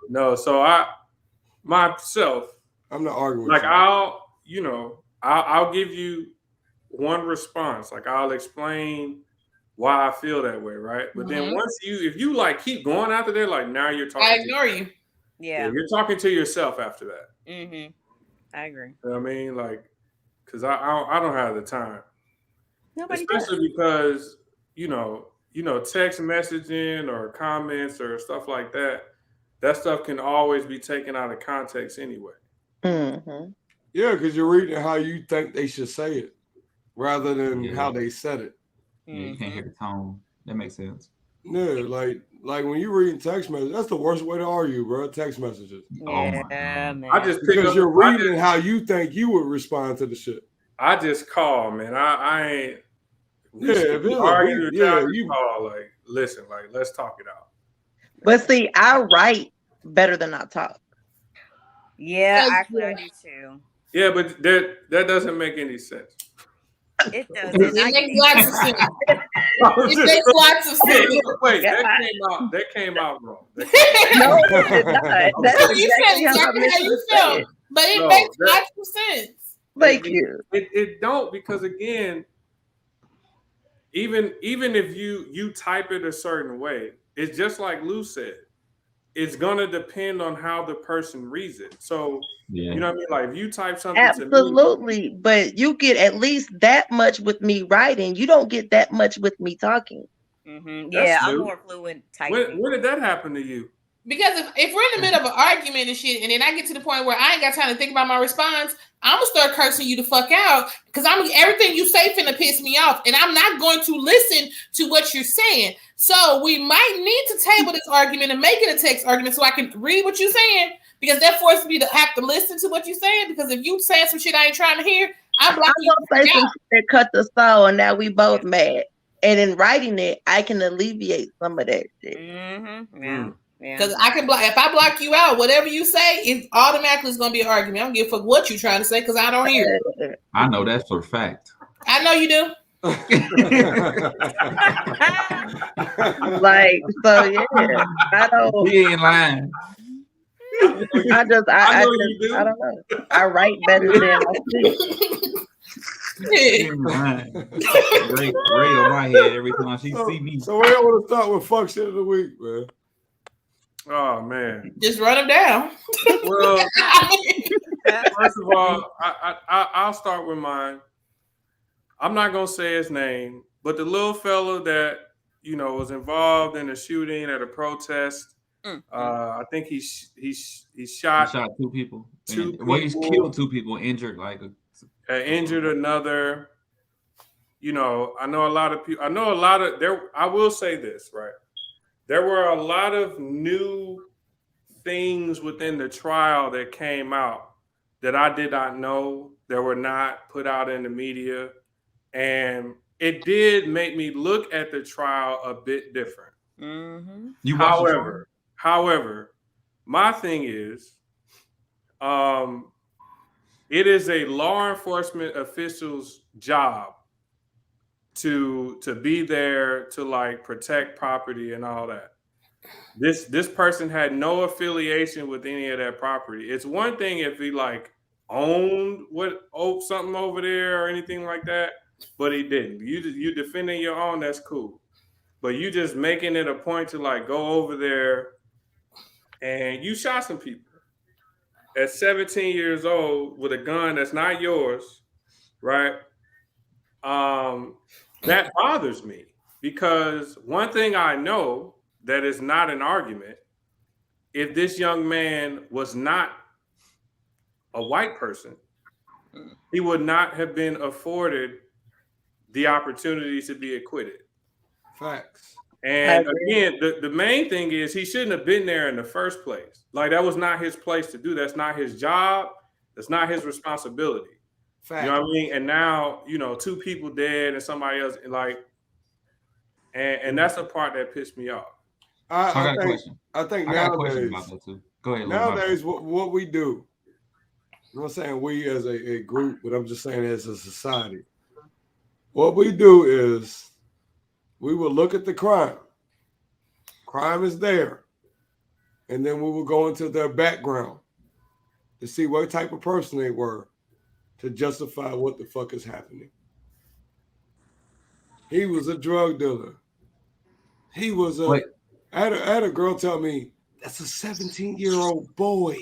No, so myself, I'm not arguing like with you. I'll give you one response. Like, I'll explain why I feel that way, right? But then if you like keep going after that, like, now you're talking. I ignore you. Yeah. You're talking to yourself after that. Mm-hmm. I agree. You know what I mean? Like, because I don't have the time. Especially because text messaging or comments or stuff like that. That stuff can always be taken out of context anyway. Mm-hmm. Yeah, because you're reading how you think they should say it rather than how they said it. Yeah, you can't hear the tone. That makes sense. Yeah, like when you reading text messages, that's the worst way to argue, bro. Text messages. Oh my God. I just because you're reading how you think you would respond to the shit. I just call, man. I ain't. Yeah, if it's you call, like, listen, like, let's talk it out. But see, I write better than I talk. Yeah, actually, I do too. Yeah, but that doesn't make any sense. It doesn't. It makes lots of sense. It makes lots of sense. Wait, that came out wrong. No, it did not. That's you said exactly how you felt, but it makes lots of sense. Thank you. It don't, because again, even if you type it a certain way, it's just like Lou said. It's gonna depend on how the person reads it. So you know what I mean? Like if you type something absolutely, to me, but you get at least that much with me writing. You don't get that much with me talking. Mm-hmm. Yeah, I'm more fluent typing. When did that happen to you? Because if we're in the middle of an argument and shit, and then I get to the point where I ain't got time to think about my response, I'm gonna start cursing you the fuck out because everything you say finna piss me off, and I'm not going to listen to what you're saying. So we might need to table this argument and make it a text argument so I can read what you're saying, because that forces me to have to listen to what you're saying. Because if you saying some shit I ain't trying to hear, I'm blocking you. I'm gonna say some shit that cut the soul, and now we both mad. And in writing it, I can alleviate some of that shit. Mm-hmm. Yeah. Because I can block. If I block you out, whatever you say, it automatically is going to be an argument. I don't give a fuck what you're trying to say because I don't hear it. I know that's for a fact. I know you do. Like, so yeah, I don't. He ain't lying. I don't know. I write better than I speak. Ray on my head every time she see me. So we want to start with fuck shit of the week, man. Oh man, just run them down. Well, first of all, I'll start with mine. I'm not gonna say his name, but the little fella that was involved in a shooting at a protest. I think he shot 2 people. He's killed 2 people, injured injured another. I know a lot of people. I will say this, right? There were a lot of new things within the trial that came out that I did not know, that were not put out in the media. And it did make me look at the trial a bit different. Mm-hmm. However, my thing is, it is a law enforcement official's job to be there to protect property and all that. This person had no affiliation with any of that property. It's one thing if he owned something over there or anything like that, but he didn't. You defending your own, that's cool. But you just making it a point to go over there, and you shot some people at 17 years old with a gun that's not yours, right? That bothers me, because one thing I know that is not an argument, if this young man was not a white person, he would not have been afforded the opportunity to be acquitted. Facts. And again, the main thing is he shouldn't have been there in the first place. That was not his place to do. That's not his job. That's not his responsibility. Fact. You know what I mean? And now, 2 people dead and somebody else and that's the part that pissed me off. I think nowadays, go ahead. Nowadays, what we do, I'm not saying we as a group, but I'm just saying as a society. What we do is we will look at the crime. Crime is there. And then we will go into their background to see what type of person they were to justify what the fuck is happening. He was a drug dealer. He was I had a girl tell me, that's a 17-year-old boy.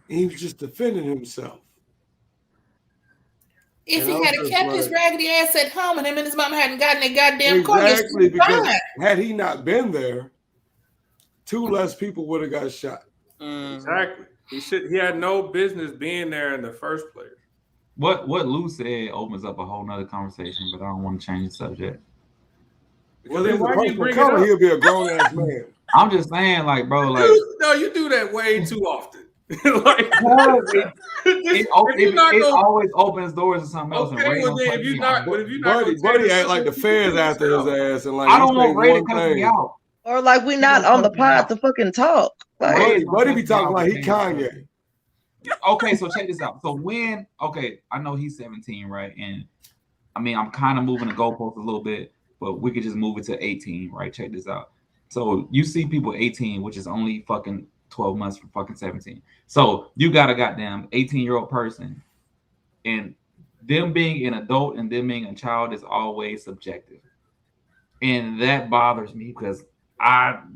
And he was just defending himself. If he had kept his raggedy ass at home and him and his mom hadn't gotten their goddamn car, exactly, because had he not been there, 2 less people would have got shot. Exactly. He had no business being there in the first place. What Lou said opens up a whole nother conversation, but I don't want to change the subject. Well, then why you bring it up? He'll be a grown ass man. I'm just saying, like, bro, like, no, you do that way too often. Like, it always opens doors to something else. Okay, well then, if you're not, Buddy act like the feds after his ass, and like I don't want Ray to cut me out, or like we not on the pod to fucking talk. Like, Buddy be talking like he Kanye. Okay, so check this out. So I know he's 17, right? And I mean, I'm kind of moving the goalpost a little bit, but we could just move it to 18, right? Check this out. So you see people 18, which is only fucking 12 months from fucking 17. So you got a goddamn 18-year-old person, and them being an adult and them being a child is always subjective. And that bothers me because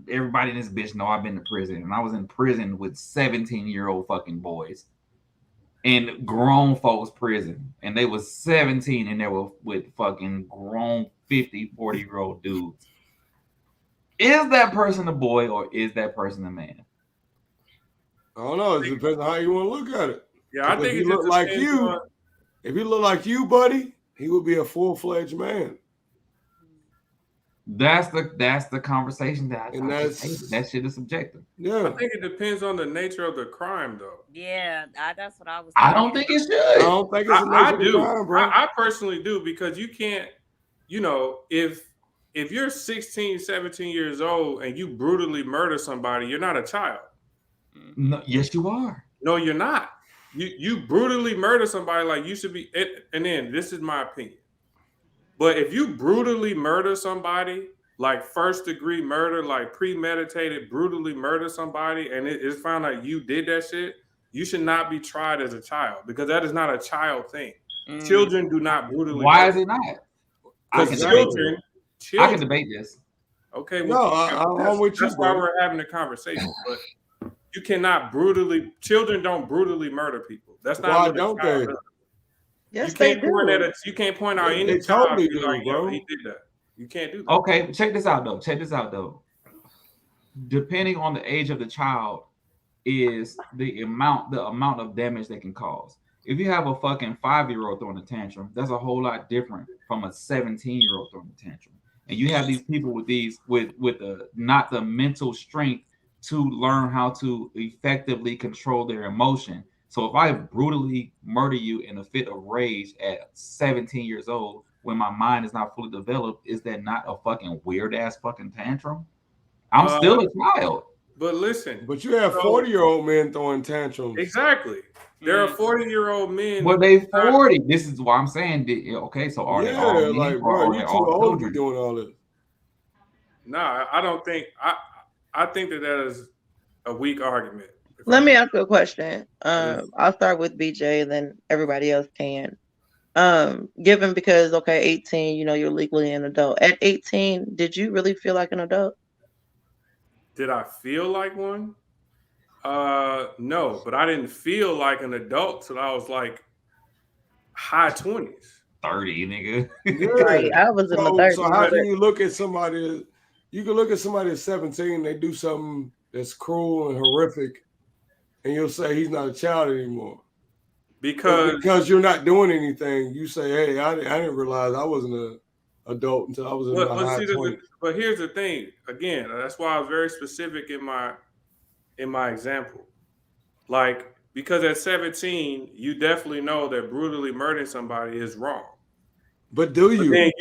everybody in this bitch know I've been to prison, and I was in prison with 17-year-old fucking boys in grown folks prison, and they was 17 and they were with fucking grown 50, 40-year-old dudes. Is that person a boy or is that person a man? I don't know. It depends on how you want to look at it. Yeah, I think if he look like you, if he look like you, buddy, he would be a full-fledged man. That's the conversation that that shit is subjective. Yeah, I think it depends on the nature of the crime, though. Yeah, that's what I was. I don't think it should. I don't think it's I do. Crime, bro. I personally do, because you can't. You know, if you're 16, 17 years old and you brutally murder somebody, you're not a child. No, yes, you are. No, you're not. You brutally murder somebody, like you should be. And then this is my opinion. But if you brutally murder somebody, like first degree murder, like premeditated, brutally murder somebody, and it's found out you did that shit, you should not be tried as a child, because that is not a child thing. Children do not brutally. Why is it not? Because children, I can debate this. Okay, well, I'm with you. That's why we're having a conversation. But you cannot brutally. Children don't brutally murder people. That's not. Why don't they? Yes, you can't point out any child. Totally do, like, bro. He did that. You can't do that. Okay, check this out though. Depending on the age of the child, is the amount of damage they can cause. If you have a fucking 5-year-old throwing a tantrum, that's a whole lot different from a 17-year-old throwing a tantrum. And you have these people with not the mental strength to learn how to effectively control their emotion. So if I brutally murder you in a fit of rage at 17 years old, when my mind is not fully developed, is that not a fucking weird ass fucking tantrum? I'm still a child. But listen. But you have 40-year-old men throwing tantrums. Exactly. There are 40-year-old men. Well, they 40. This is why I'm saying. Okay, so are they all men, like, bro, you too old to be doing all this. Nah, I don't think. I think that is a weak argument. Let me ask you a question. I'll start with BJ, and then everybody else can. Given because 18, you're legally an adult. At 18, did you really feel like an adult? Did I feel like one? No, but I didn't feel like an adult till I was like high 20s. 30, nigga. Yeah. Right, I was in the 30s. So how can you look at somebody? You can look at somebody at 17, they do something that's cruel and horrific, and you'll say he's not a child anymore. Because you're not doing anything. You say, hey, I didn't realize I wasn't an adult until I was in my high 20s. But here's the thing. Again, that's why I was very specific in my example. Like, because at 17, you definitely know that brutally murdering somebody is wrong. But do you? Then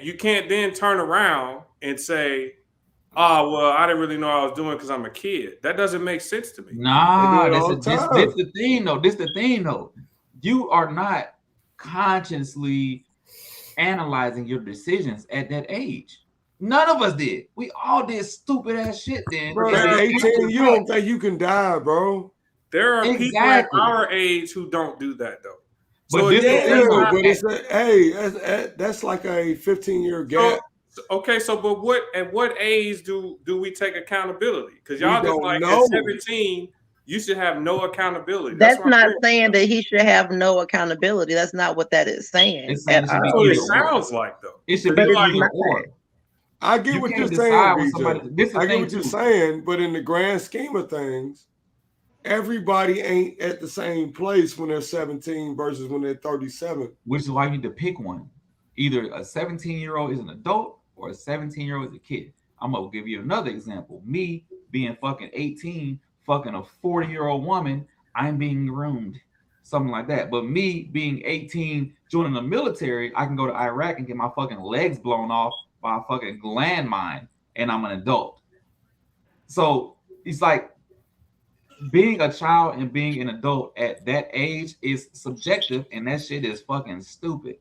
you can't then turn around and say, oh, well, I didn't really know what I was doing because I'm a kid. That doesn't make sense to me. Nah, this the thing though. This the thing though. You are not consciously analyzing your decisions at that age. None of us did. We all did stupid ass shit then. Bro, at 18, you don't think you can die, bro. There are people at our age who don't do that though. But that's like a 15-year gap. But at what age do we take accountability? Because y'all just like know. at 17, you should have no accountability. That's not saying that he should have no accountability. That's not what that is saying. It's saying it should be what it sounds like, though. It should be either or. I get what you're saying, BJ. I get what you're saying, but in the grand scheme of things, everybody ain't at the same place when they're 17 versus when they're 37. Which is why you need to pick one. Either a 17-year-old is an adult or a 17-year-old is a kid. I'm gonna give you another example. Me being fucking 18, fucking a 40-year-old woman, I'm being groomed. Something like that. But me being 18, joining the military, I can go to Iraq and get my fucking legs blown off by a fucking landmine, and I'm an adult. So it's like being a child and being an adult at that age is subjective, and that shit is fucking stupid.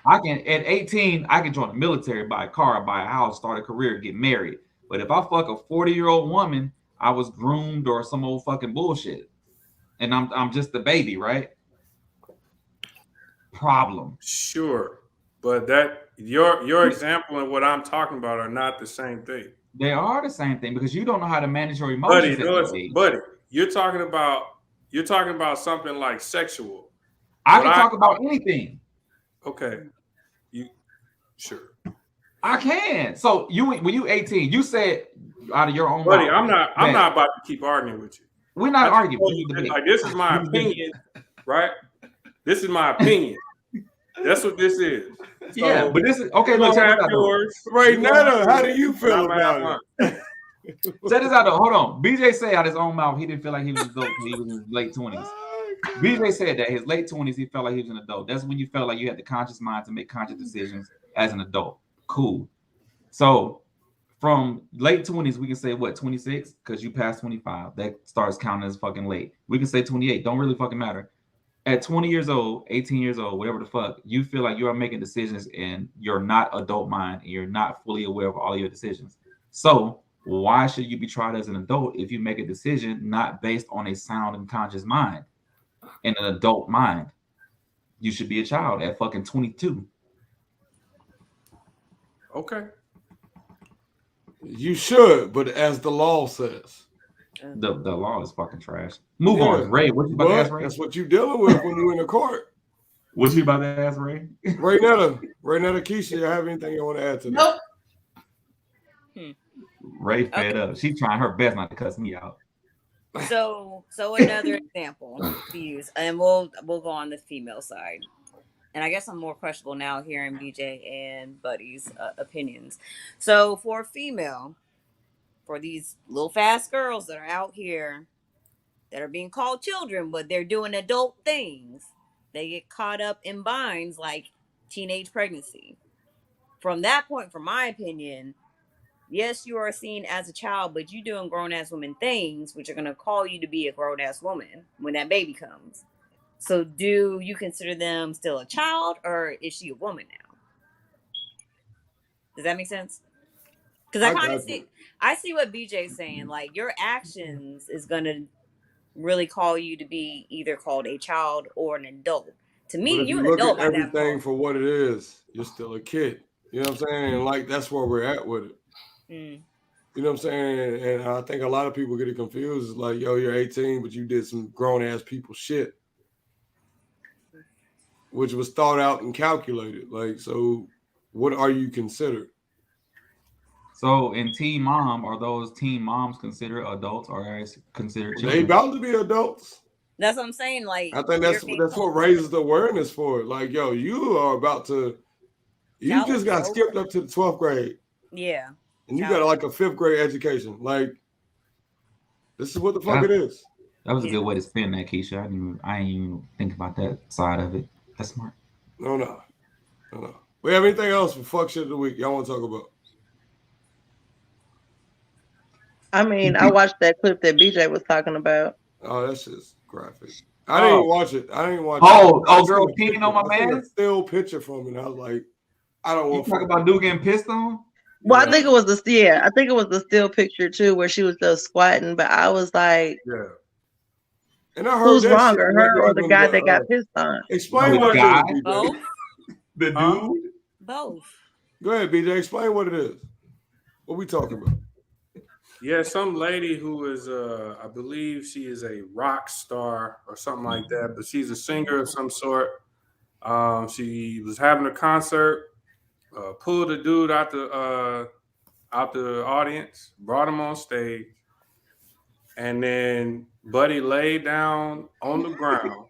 At 18, I can join the military, buy a car, buy a house, start a career, get married. But if I fuck a 40-year-old woman, I was groomed or some old fucking bullshit. And I'm just the baby, right? Problem. Sure. But that your example and what I'm talking about are not the same thing. They are the same thing because you don't know how to manage your emotions. Buddy, you're talking about something like sexual. I can talk about anything. Okay. Sure. I can. So when you 18, you said out of your own buddy, mouth, I'm not about to keep arguing with you. We're not arguing. Like, this is my opinion, right? This is my opinion. That's what this is. So, yeah, but this is okay. Look, check this out. Right now, how do you feel about it? Check this out though. Hold on. BJ said out his own mouth he didn't feel like he was an adult when he was in his late 20s. BJ said that his late 20s he felt like he was an adult. That's when you felt like you had the conscious mind to make conscious decisions as an adult. Cool. So from late 20s, we can say what, 26? Because you passed 25. That starts counting as fucking late. We can say 28. Don't really fucking matter. At 20 years old, 18 years old, whatever the fuck, you feel like you are making decisions and you're not adult mind and you're not fully aware of all your decisions. So why should you be tried as an adult if you make a decision not based on a sound and conscious mind and an adult mind? You should be a child at fucking 22. Okay. You should, but as the law says. The law is fucking trash. Move on, Ray. What you about to ask, Ray? That's what you're dealing with when you're in the court. What you about to ask, Ray? Ray Netta, Keisha, you have anything you want to add to that? Nope. Ray fed up. She's trying her best not to cuss me out. So another example to use, and we'll go on the female side. And I guess I'm more questionable now hearing BJ and Buddy's opinions. So for a female, for these little fast girls that are out here that are being called children, but they're doing adult things, they get caught up in binds like teenage pregnancy. From that point, from my opinion, yes, you are seen as a child, but you're doing grown-ass woman things, which are going to call you to be a grown-ass woman when that baby comes. So do you consider them still a child, or is she a woman now? Does that make sense? Because I kind of see what BJ's saying. Like, your actions is going to really call you to be either called a child or an adult. To me, you an adult by that point. Look at everything for what it is. You're still a kid. You know what I'm saying? And like, that's where we're at with it. You know what I'm saying? And I think a lot of people get it confused. It's like, yo, you're 18, but you did some grown-ass people shit, which was thought out and calculated. Like, so what are you considered? So in Teen Mom, are those teen moms considered adults or are they considered children? They about to be adults. That's what I'm saying. Like, I think that's what raises the awareness for it. Like, yo, you are about to, you just got skipped up to the 12th grade. Yeah. And you got like a 5th grade education. Like, this is what the fuck it is. That was a good way to spin that, Keisha. I didn't even think about that side of it. That's smart. No. We have anything else for fuck shit of the week y'all want to talk about? I mean, I watched that clip that BJ was talking about. Oh, that's just graphic. I didn't even watch it. Girl peeing on my man? Still picture from it. I was like, I don't want to talk about dude getting pissed on. Well, I think it was the still picture too, where she was just squatting. But I was like, yeah. And I heard who's wronger, her or the guy that got pissed on? Explain what it is. Both. The dude. Both. Go ahead, BJ. Explain what it is. What we talking about? Yeah, some lady who is, I believe she is a rock star or something like that, but she's a singer of some sort. She was having a concert, pulled a dude out the audience, brought him on stage, and then Buddy laid down on the ground.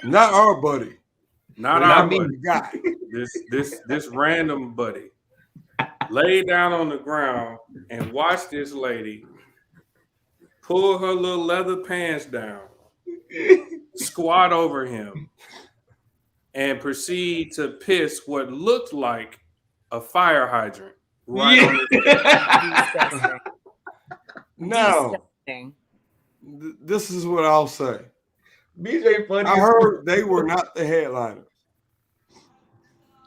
Not our buddy. Not our me. buddy. Guy. This random buddy laid down on the ground and watched this lady pull her little leather pants down, squat over him, and proceed to piss what looked like a fire hydrant right on his face. Now, this is what I'll say. BJ funny. I heard they were not the headliners.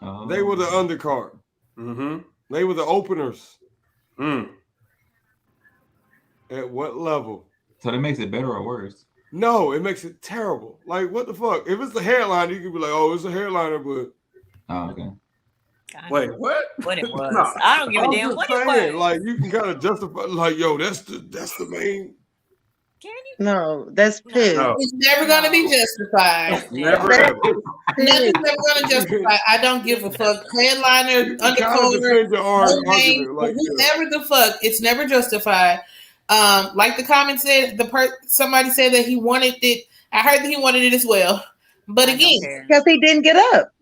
Oh. They were the undercard. Mm-hmm. They were the openers. Mm. At what level? So that makes it better or worse? No, it makes it terrible. Like, what the fuck? If it's the headliner, you could be like, oh, it's a headliner, but... Oh, okay. Wait, what? What it was? No. I don't give a I'm damn just what saying, it was. like, you can kind of justify, like, yo, that's the main... Can you? No, that's piss. No. It's never going to be justified. Never ever. Nothing's never going to justify. I don't give a fuck. Headliner, undercover, argument, like, whoever the fuck, it's never justified. Like the comment said, somebody said that he wanted it. I heard that he wanted it as well. But again, because he didn't get up.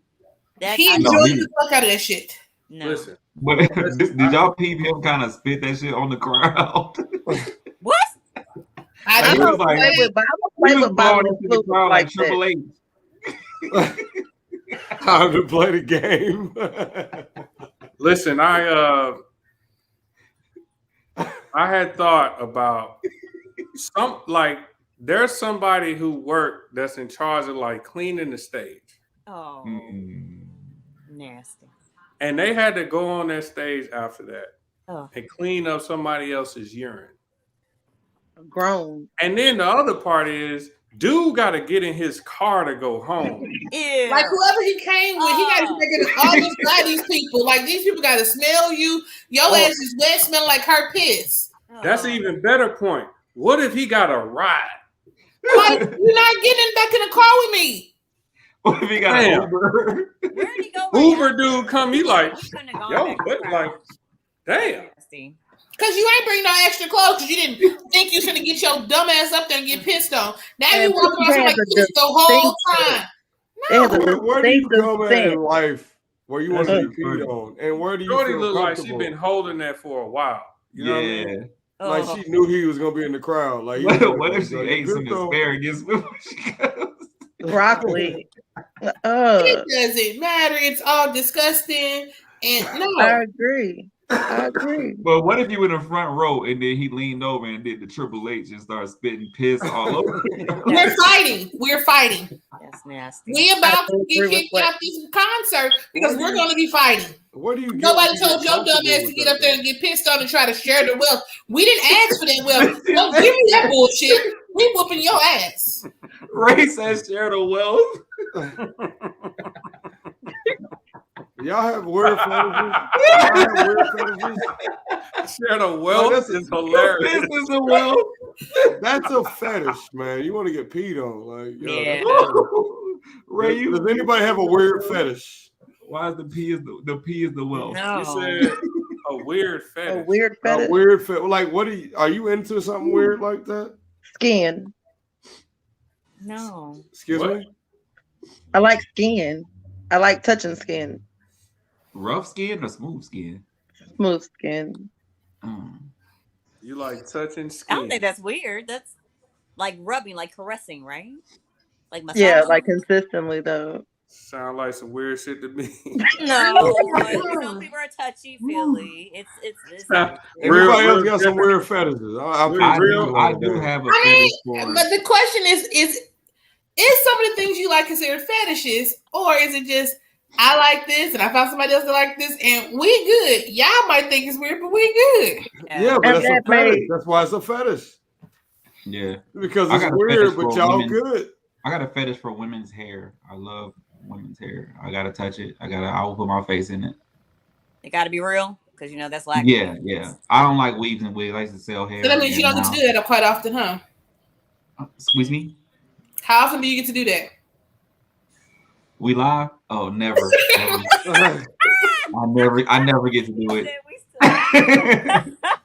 He enjoyed the fuck out of that shit. No. Listen. But did y'all peep him kind of spit that shit on the crowd? What? I Like, don't he was play with blowing Bobby into the crowd like Triple H. Time to play the game. Listen, I had thought about there's somebody who worked that's in charge of like cleaning the stage. Oh, nasty. And they had to go on that stage after that Oh. and clean up somebody else's urine. Grown. And then the other part is, dude got to get in his car to go home. Yeah. Like whoever he came with, he got to get all these people. Like these people got to smell you. Your ass is wet, smell like her piss. That's an even better point. What if he got a ride? Like, you're not getting back in the car with me. What if he got an Uber? Where'd he go? Uber dude come, he like, Yo, yo, what, like, damn. Because you ain't bring no extra clothes because you didn't think you was going to get your dumb ass up there and get pissed on. Now you walking around like this the whole time. No. Where do you come at in life where you want to be peed on? And where do you Shorty feel look like comfortable? she been holding that for a while. You know what I mean? Like she knew he was going to be in the crowd. Like, what if she ate some asparagus before she goes? Broccoli. It doesn't matter. It's all disgusting. And no. I agree. But what if you were in the front row and then he leaned over and did the Triple H and started spitting piss all over? We're fighting. That's nasty. We about to get kicked out this concert because we're going to be fighting. What do you? Nobody told your dumb ass to get up there and get pissed on and try to share the wealth. We didn't ask for that wealth. Don't give me that bullshit. We whooping your ass. Ray says share the wealth. Y'all have weird fetishes? Share the wealth is hilarious. This is a wealth. That's a fetish, man. You want to get peed on, like Yeah. Ray, does anybody have a weird fetish? Why is the P is the wealth? No. You said a weird fetish. A weird fetish. A weird fetish. Like, what are you into? Something weird like that? Skin. No. Excuse me. I like skin. I like touching skin. Rough skin or smooth skin? Smooth skin. You like touching skin? I don't think that's weird. That's like rubbing, like caressing, right? Like massage. Yeah, like consistently though. Sound like some weird shit to me. No, some people are touchy feely. It's Everybody else got some weird fetishes. I do have a fetish for. But the question is some of the things you like considered fetishes, or is it just I like this and I found somebody else that like this and we good? Y'all might think it's weird, but we good. Yeah, but that's a fetish. That's why it's a fetish. Yeah, because it's weird, but y'all good. I got a fetish for women's hair. I love women's hair. I gotta touch it. I will put my face in it. It gotta be real. because that's lack. Yeah. I don't like weaves and wigs. I used to sell hair. So that means you don't get to do that quite often, huh? Excuse me? How often do you get to do that? We live? Oh, never. I never get to do it.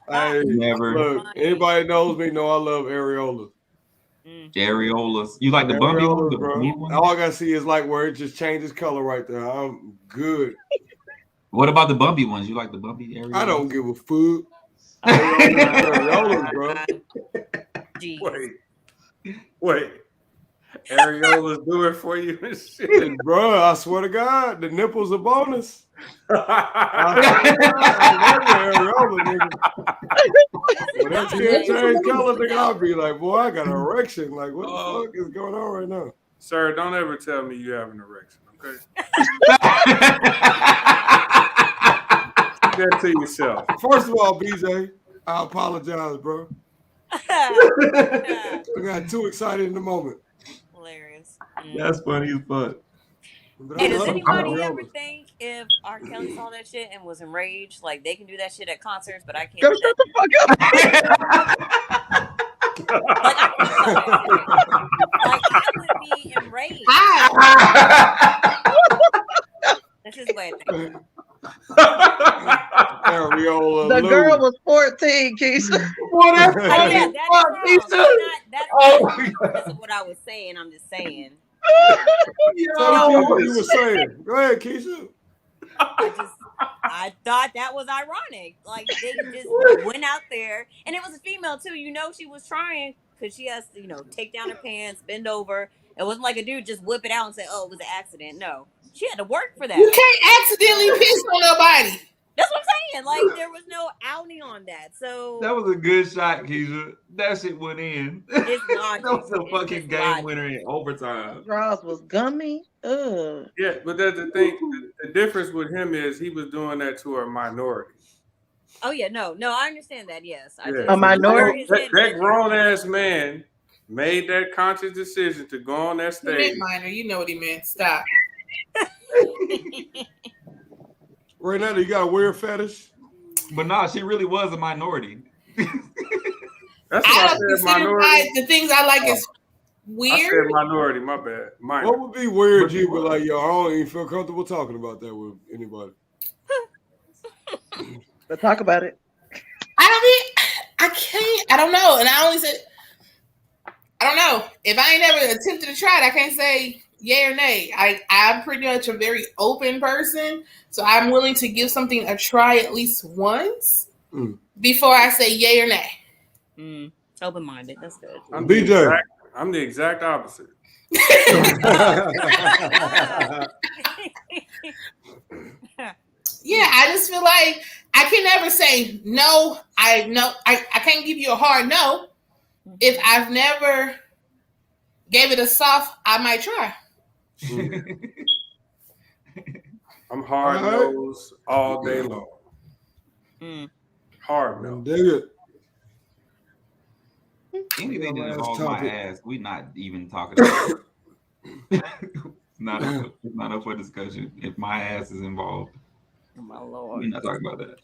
Hey, never. Look, anybody knows me know I love areolas. Areolas. You like the bumpy ones, bro? All I gotta see is like where it just changes color right there. I'm good. What about the bumpy ones? You like the bumpy areolas? I don't give a fuck. Areolas, bro. Wait. Areolas do it for you and shit. Bro, I swear to God, the nipples are bonus. When that shit change color, nigga, I'll be like, boy, I got an erection. Like, what the fuck is going on right now? Sir, don't ever tell me you have an erection, okay? Keep that to yourself. First of all, BJ, I apologize, bro. I got too excited in the moment. Hilarious. That's funny as fuck. Hey, does anybody ever think if R. Kelly saw that shit and was enraged, like they can do that shit at concerts, but I can't? Go shut the fuck up. Like I would be enraged. That's his way of thinking. The girl was 14, Keisha. That's what I was saying. I'm just saying. Tell me what you were saying. Go ahead, Keisha. I thought that was ironic. Like they just went out there, and it was a female too. She was trying because she has to, take down her pants, bend over. It wasn't like a dude just whip it out and say, "Oh, it was an accident." No, she had to work for that. You can't accidentally piss on nobody. That's what I'm saying. Like there was no outing on that. So that was a good shot, Keisha. That shit went in. It's logic. That was a fucking game winner in overtime. Draws was gummy. Ugh. Yeah, but that's the thing. The difference with him is he was doing that to a minority. Oh yeah, no, I understand that. Yes, a minority. That grown ass man made that conscious decision to go on that stage. Minor, you know what he meant. Stop. Right now, you got a weird fetish. But nah, she really was a minority. That's what I said. Minority. The things I like is weird. I said minority. My bad. Minor. What would be weird? You be like, yo, I don't even feel comfortable talking about that with anybody. But talk about it. I can't. I don't know. And I only said, I don't know. If I ain't ever attempted to try it, I can't say yay or nay. I'm pretty much a very open person, so I'm willing to give something a try at least once before I say yay or nay. Open-minded. That's good. I'm the exact opposite. Yeah, I just feel like I can never say no. I can't give you a hard no. If I've never gave it a soft, I might try. I'm hard nosed all day long. Hard nose. Dig it. Anything that involves my ass, we not even talking about it. Not up for discussion. If my ass is involved, oh my Lord, we're not talking about that.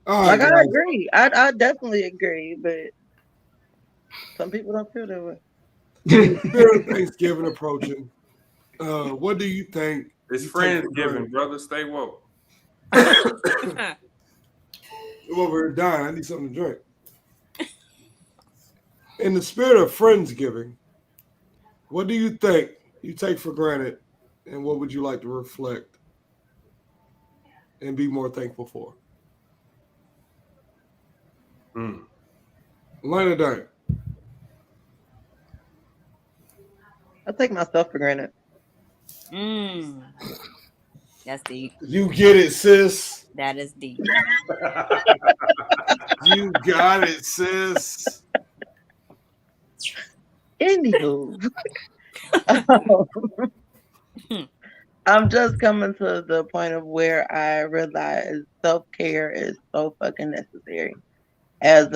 I agree. I definitely agree, but some people don't feel that way. Thanksgiving approaching. What do you think? It's Friendsgiving, brother. Stay woke. I'm over here dying. I need something to drink. In the spirit of Friendsgiving, what do you think you take for granted, and what would you like to reflect and be more thankful for? Line it down. I take myself for granted. That's deep. You get it, sis. That is deep. You got it, sis. Anywho, I'm just coming to the point of where I realize self-care is so fucking necessary. As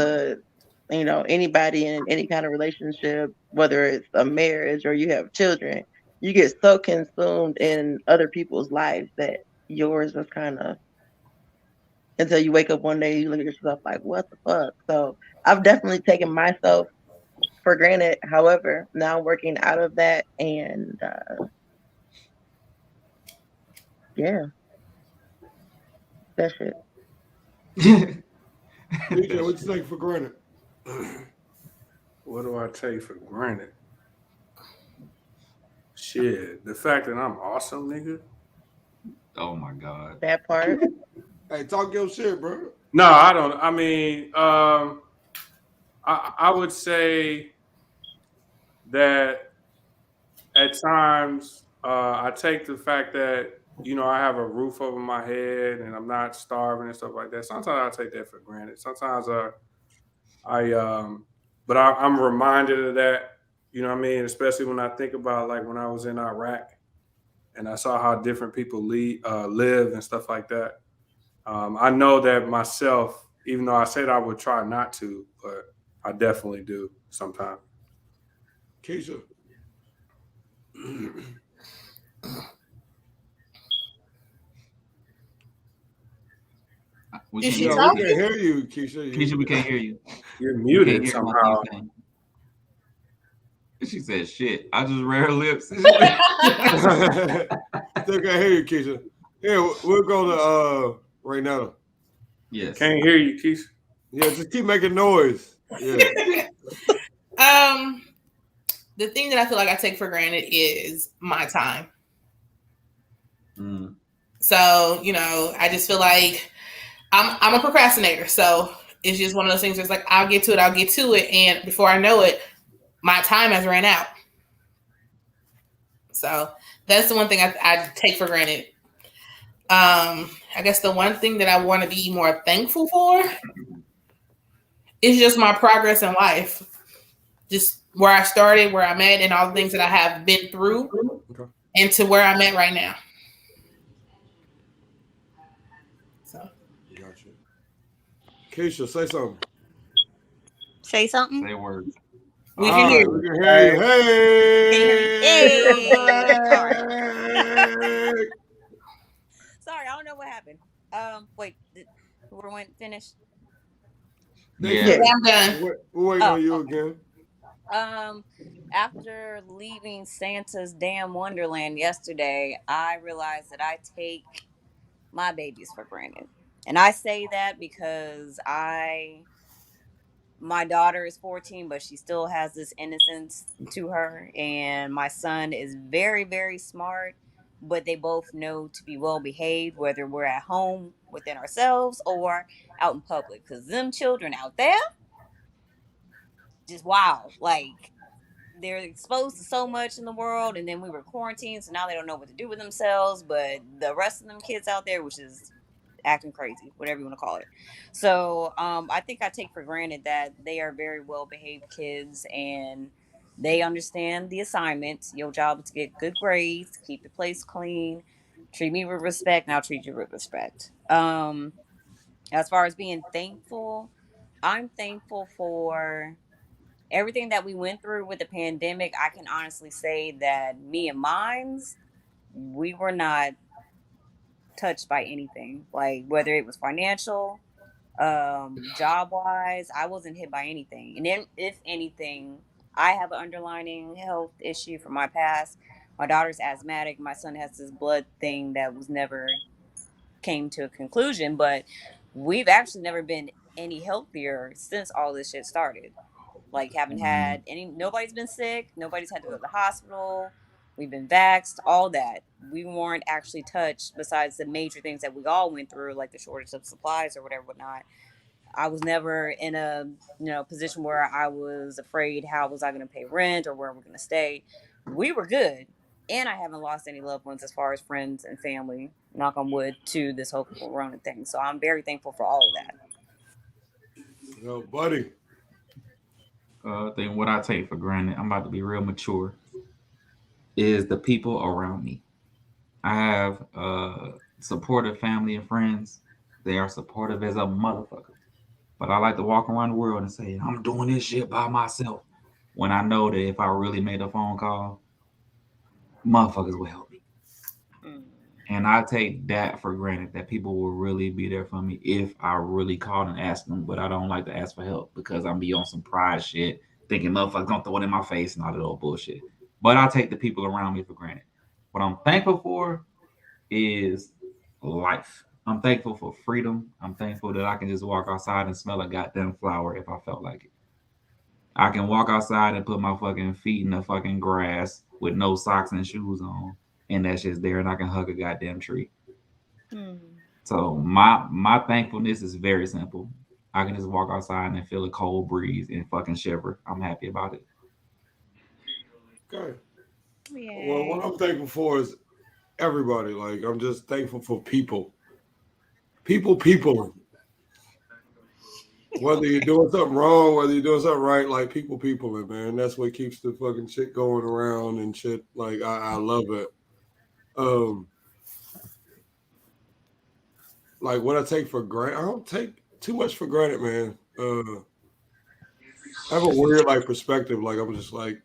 anybody in any kind of relationship, whether it's a marriage or you have children, you get so consumed in other people's lives that yours was kind of until you wake up one day, you look at yourself like, what the fuck? So I've definitely taken myself for granted. However, now working out of that and yeah, that shit. DJ, what you take for granted? What do I take for granted? Shit, the fact that I'm awesome, nigga. Oh my god. That part. Hey, talk your shit, bro. No, I don't. I mean, I would say that at times I take the fact that I have a roof over my head and I'm not starving and stuff like that. Sometimes I take that for granted. Sometimes but I'm reminded of that. You know what I mean? Especially when I think about like when I was in Iraq and I saw how different people live and stuff like that. I know that myself, even though I said I would try not to, but I definitely do sometimes. Keisha. We Is she can't talking? hear you, Keisha. Keisha, we can't hear you. You're We muted can't hear somehow. nothing you're saying. She said, "Shit." I just read her lips. Still can't hear you, Keisha. Yeah, we'll go to Reynetta. Yes. Can't hear you, Keisha. Yeah, just keep making noise. Yeah. The thing that I feel like I take for granted is my time. So, I just feel like I'm a procrastinator. So it's just one of those things where it's like, I'll get to it. And before I know it, my time has ran out. So that's the one thing I take for granted. I guess the one thing that I want to be more thankful for is just my progress in life. Just where I started, where I'm at, and all the things that I have been through, and to where I'm at right now. So, Gotcha. Keisha, say something. Say something. Say words. We can hear you. We can hear you. Hey. Sorry. Sorry, I don't know what happened. Wait, did whoever went finish? Yeah. I'm done. We're waiting on you again. After leaving Santa's damn Wonderland yesterday, I realized that I take my babies for granted. And I say that because my daughter is 14, but she still has this innocence to her. And my son is very, very smart, but they both know to be well behaved, whether we're at home within ourselves or out in public. Because them children out there, just wow. Like, they're exposed to so much in the world, and then we were quarantined, so now they don't know what to do with themselves. But the rest of them kids out there, which is acting crazy, whatever you want to call it. So I think I take for granted that they are very well behaved kids and they understand the assignments. Your job is to get good grades, keep the place clean, treat me with respect, and I'll treat you with respect. As far as being thankful, I'm thankful for everything that we went through with the pandemic. I can honestly say that me and mines, we were not touched by anything, like whether it was financial, job wise. I wasn't hit by anything. And then, if anything, I have an underlying health issue from my past. My daughter's asthmatic. My son has this blood thing that was never came to a conclusion, but we've actually never been any healthier since all this shit started. Like, haven't had nobody's been sick, nobody's had to go to the hospital, we've been vaxxed, all that. We weren't actually touched besides the major things that we all went through, like the shortage of supplies or whatnot. I was never in a position where I was afraid how was I going to pay rent or where we're going to stay. We were good. And I haven't lost any loved ones as far as friends and family, knock on wood, to this whole corona thing. So I'm very thankful for all of that. Yo, buddy. Then what I take for granted, I'm about to be real mature, is the people around me. I have supportive family and friends. They are supportive as a motherfucker. But I like to walk around the world and say, I'm doing this shit by myself. When I know that if I really made a phone call, motherfuckers will help me. And I take that for granted that people will really be there for me if I really called and asked them. But I don't like to ask for help because I'm be on some pride shit, thinking motherfuckers gonna throw it in my face and all that old bullshit. But I take the people around me for granted. What I'm thankful for is life. I'm thankful for freedom. I'm thankful that I can just walk outside and smell a goddamn flower if I felt like it. I can walk outside and put my fucking feet in the fucking grass with no socks and shoes on, and that's just there, and I can hug a goddamn tree. So my thankfulness is very simple. I can just walk outside and feel a cold breeze and fucking shiver. I'm happy about it. Okay. Yay. Well, what I'm thankful for is everybody. Like, I'm just thankful for people. People. Whether you're doing something wrong, whether you're doing something right, like people, and man, that's what keeps the fucking shit going around and shit. Like, I love it. Like what I take for granted, I don't take too much for granted, man. I have a weird like perspective. Like I'm just like,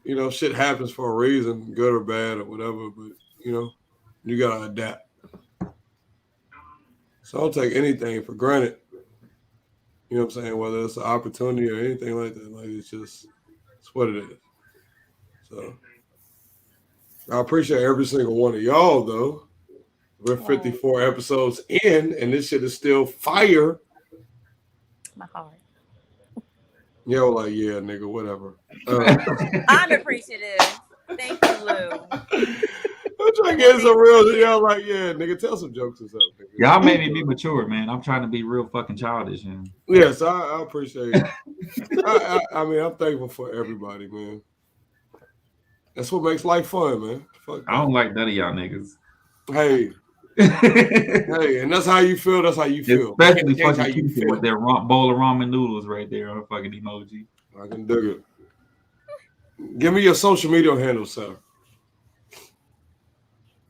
you know, shit happens for a reason, good or bad or whatever. But you know, you gotta adapt. So I don't take anything for granted. You know what I'm saying? Whether it's an opportunity or anything like that, like it's what it is. So I appreciate every single one of y'all though. We're 54 episodes in, and this shit is still fire. My heart. Yo, like, yeah, nigga, whatever. I'm appreciative. Thank you, Lou. I'm trying to get some real. Y'all like, yeah, nigga, tell some jokes or something. Y'all made me be mature, man. I'm trying to be real fucking childish. Man. Yes, I appreciate it. I mean, I'm thankful for everybody, man. That's what makes life fun, man. Fuck I don't like none of y'all niggas. Hey. Hey, and that's how you feel. That's how you feel. Especially fucking Keisha with their bowl of ramen noodles right there on a fucking emoji. I can dig it. Give me your social media handle, sir.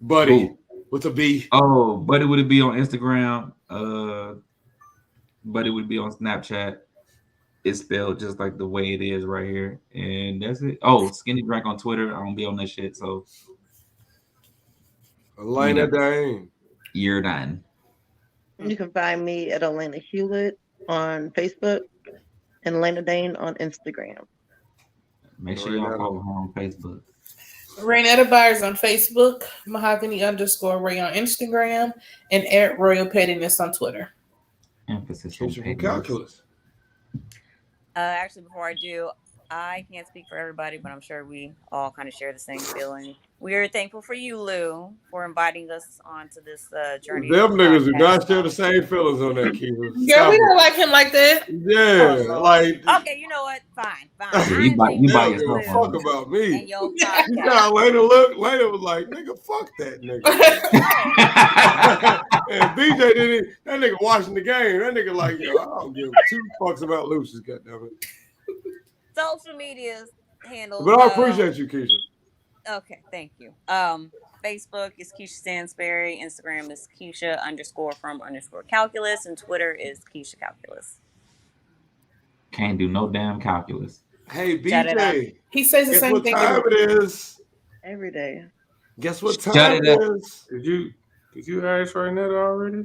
Buddy, with a B. Oh, Buddy would it be on Instagram? Buddy would be on Snapchat. It's spelled just like the way it is right here, and that's it. Oh, Skinny Drink on Twitter. I don't be on that shit, so. Elena Dane. You're done. You can find me at Elena Hewlett on Facebook and Elena Dane on Instagram. Make sure y'all follow her on Facebook. Raynetta Byers on Facebook, Mahogany_Ray on Instagram, and at Royal Pettiness on Twitter. Emphasis on calculus. Actually, before I do, I can't speak for everybody, but I'm sure we all kind of share the same feeling. We are thankful for you, Lou, for inviting us onto this journey. Them niggas do not share the same feelings on that, Kiva. Yeah, we don't like him like that. Yeah, like. Okay, you know what? Fine. You by yourself. Fuck about me. And your you know, later was like, nigga, fuck that nigga. And BJ didn't. That nigga watching the game. That nigga like, yo, I don't give 2 fucks about Lucious. Goddammit. Social media handles. But I appreciate you, Keisha. Okay, thank you. Facebook is Keisha Stansberry. Instagram is Keisha_from_calculus. And Twitter is Keisha Calculus. Can't do no damn calculus. Hey, BJ. He says the same thing. Guess what time it is? Every day. Guess what time it is? Did you ask Raynetta already?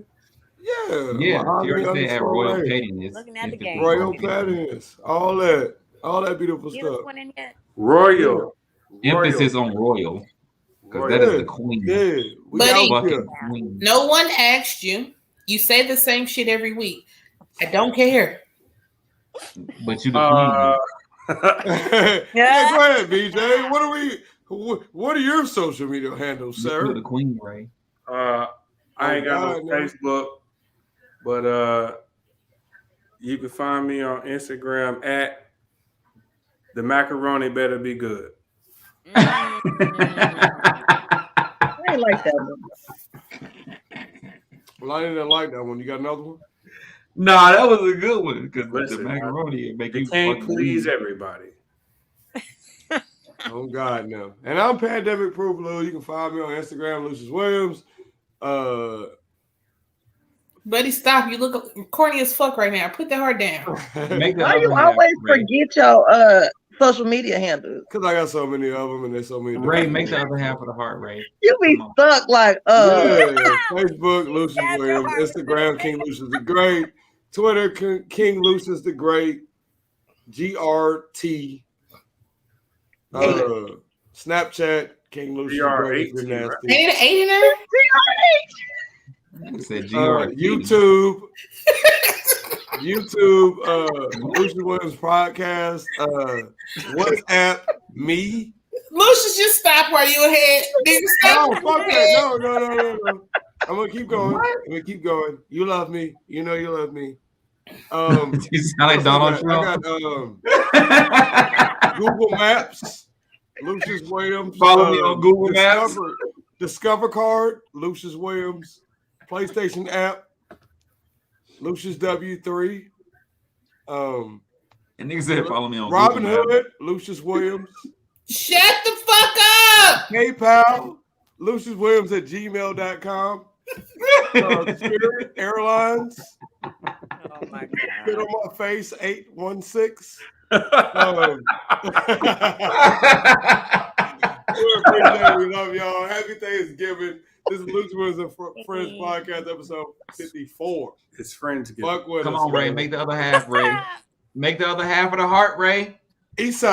Yeah. Yeah, she already said at Royal Pettiness. Looking at the game. Royal Pettiness. All that beautiful stuff. Royal. Emphasis on royal. Because that is the queen. Yeah. Buddy, Queen. no one asked you. You say the same shit every week. I don't care. But you the queen. Yeah, go ahead, BJ. What are your social media handles, sir? You're the queen, Ray. I ain't got no Facebook, but you can find me on Instagram at the macaroni better be good. I ain't like that one. Well, I didn't like that one. You got another one? Nah, that was a good one because the macaroni make you can't please everybody. Oh God, no! And I'm pandemic proof, Lou. You can find me on Instagram, Lucious Williams. Buddy, stop! You look corny as fuck right now. Put the heart down. Why you always forget your social media handles? Because I got so many of them, and there's so many. Ray, make the other half of the heart, Ray. You be stuck like, Yeah, Facebook, Lucious Williams. Instagram, King Lucious the Great. Twitter, King Lucious the Great. GRT. Snapchat, King Lucious the Great. If you're nasty. Ain't it 8 in there? I said GRT. YouTube, Lucious Williams podcast, WhatsApp, me. Lucious, just stop while you ahead. No, fuck that. No. I'm gonna keep going. You love me. You know you love me. You sound like Donald Trump. I got Google Maps, Lucious Williams. Follow me on Google Maps. Discover card, Lucious Williams. PlayStation app, Lucius W3. And nigga said follow me on Robin Google Hood, Lucius Williams. Shut the fuck up. PayPal, LuciusWilliams@gmail.com. Spirit Airlines. Oh my God. Spit on my face 816. We love y'all. Happy Thanksgiving. This is Lucious Williams and Friendz podcast episode 54. It's Friendz. Come on, Ray. Make the other half, Ray. Make the other half of the heart, Ray. Eastside.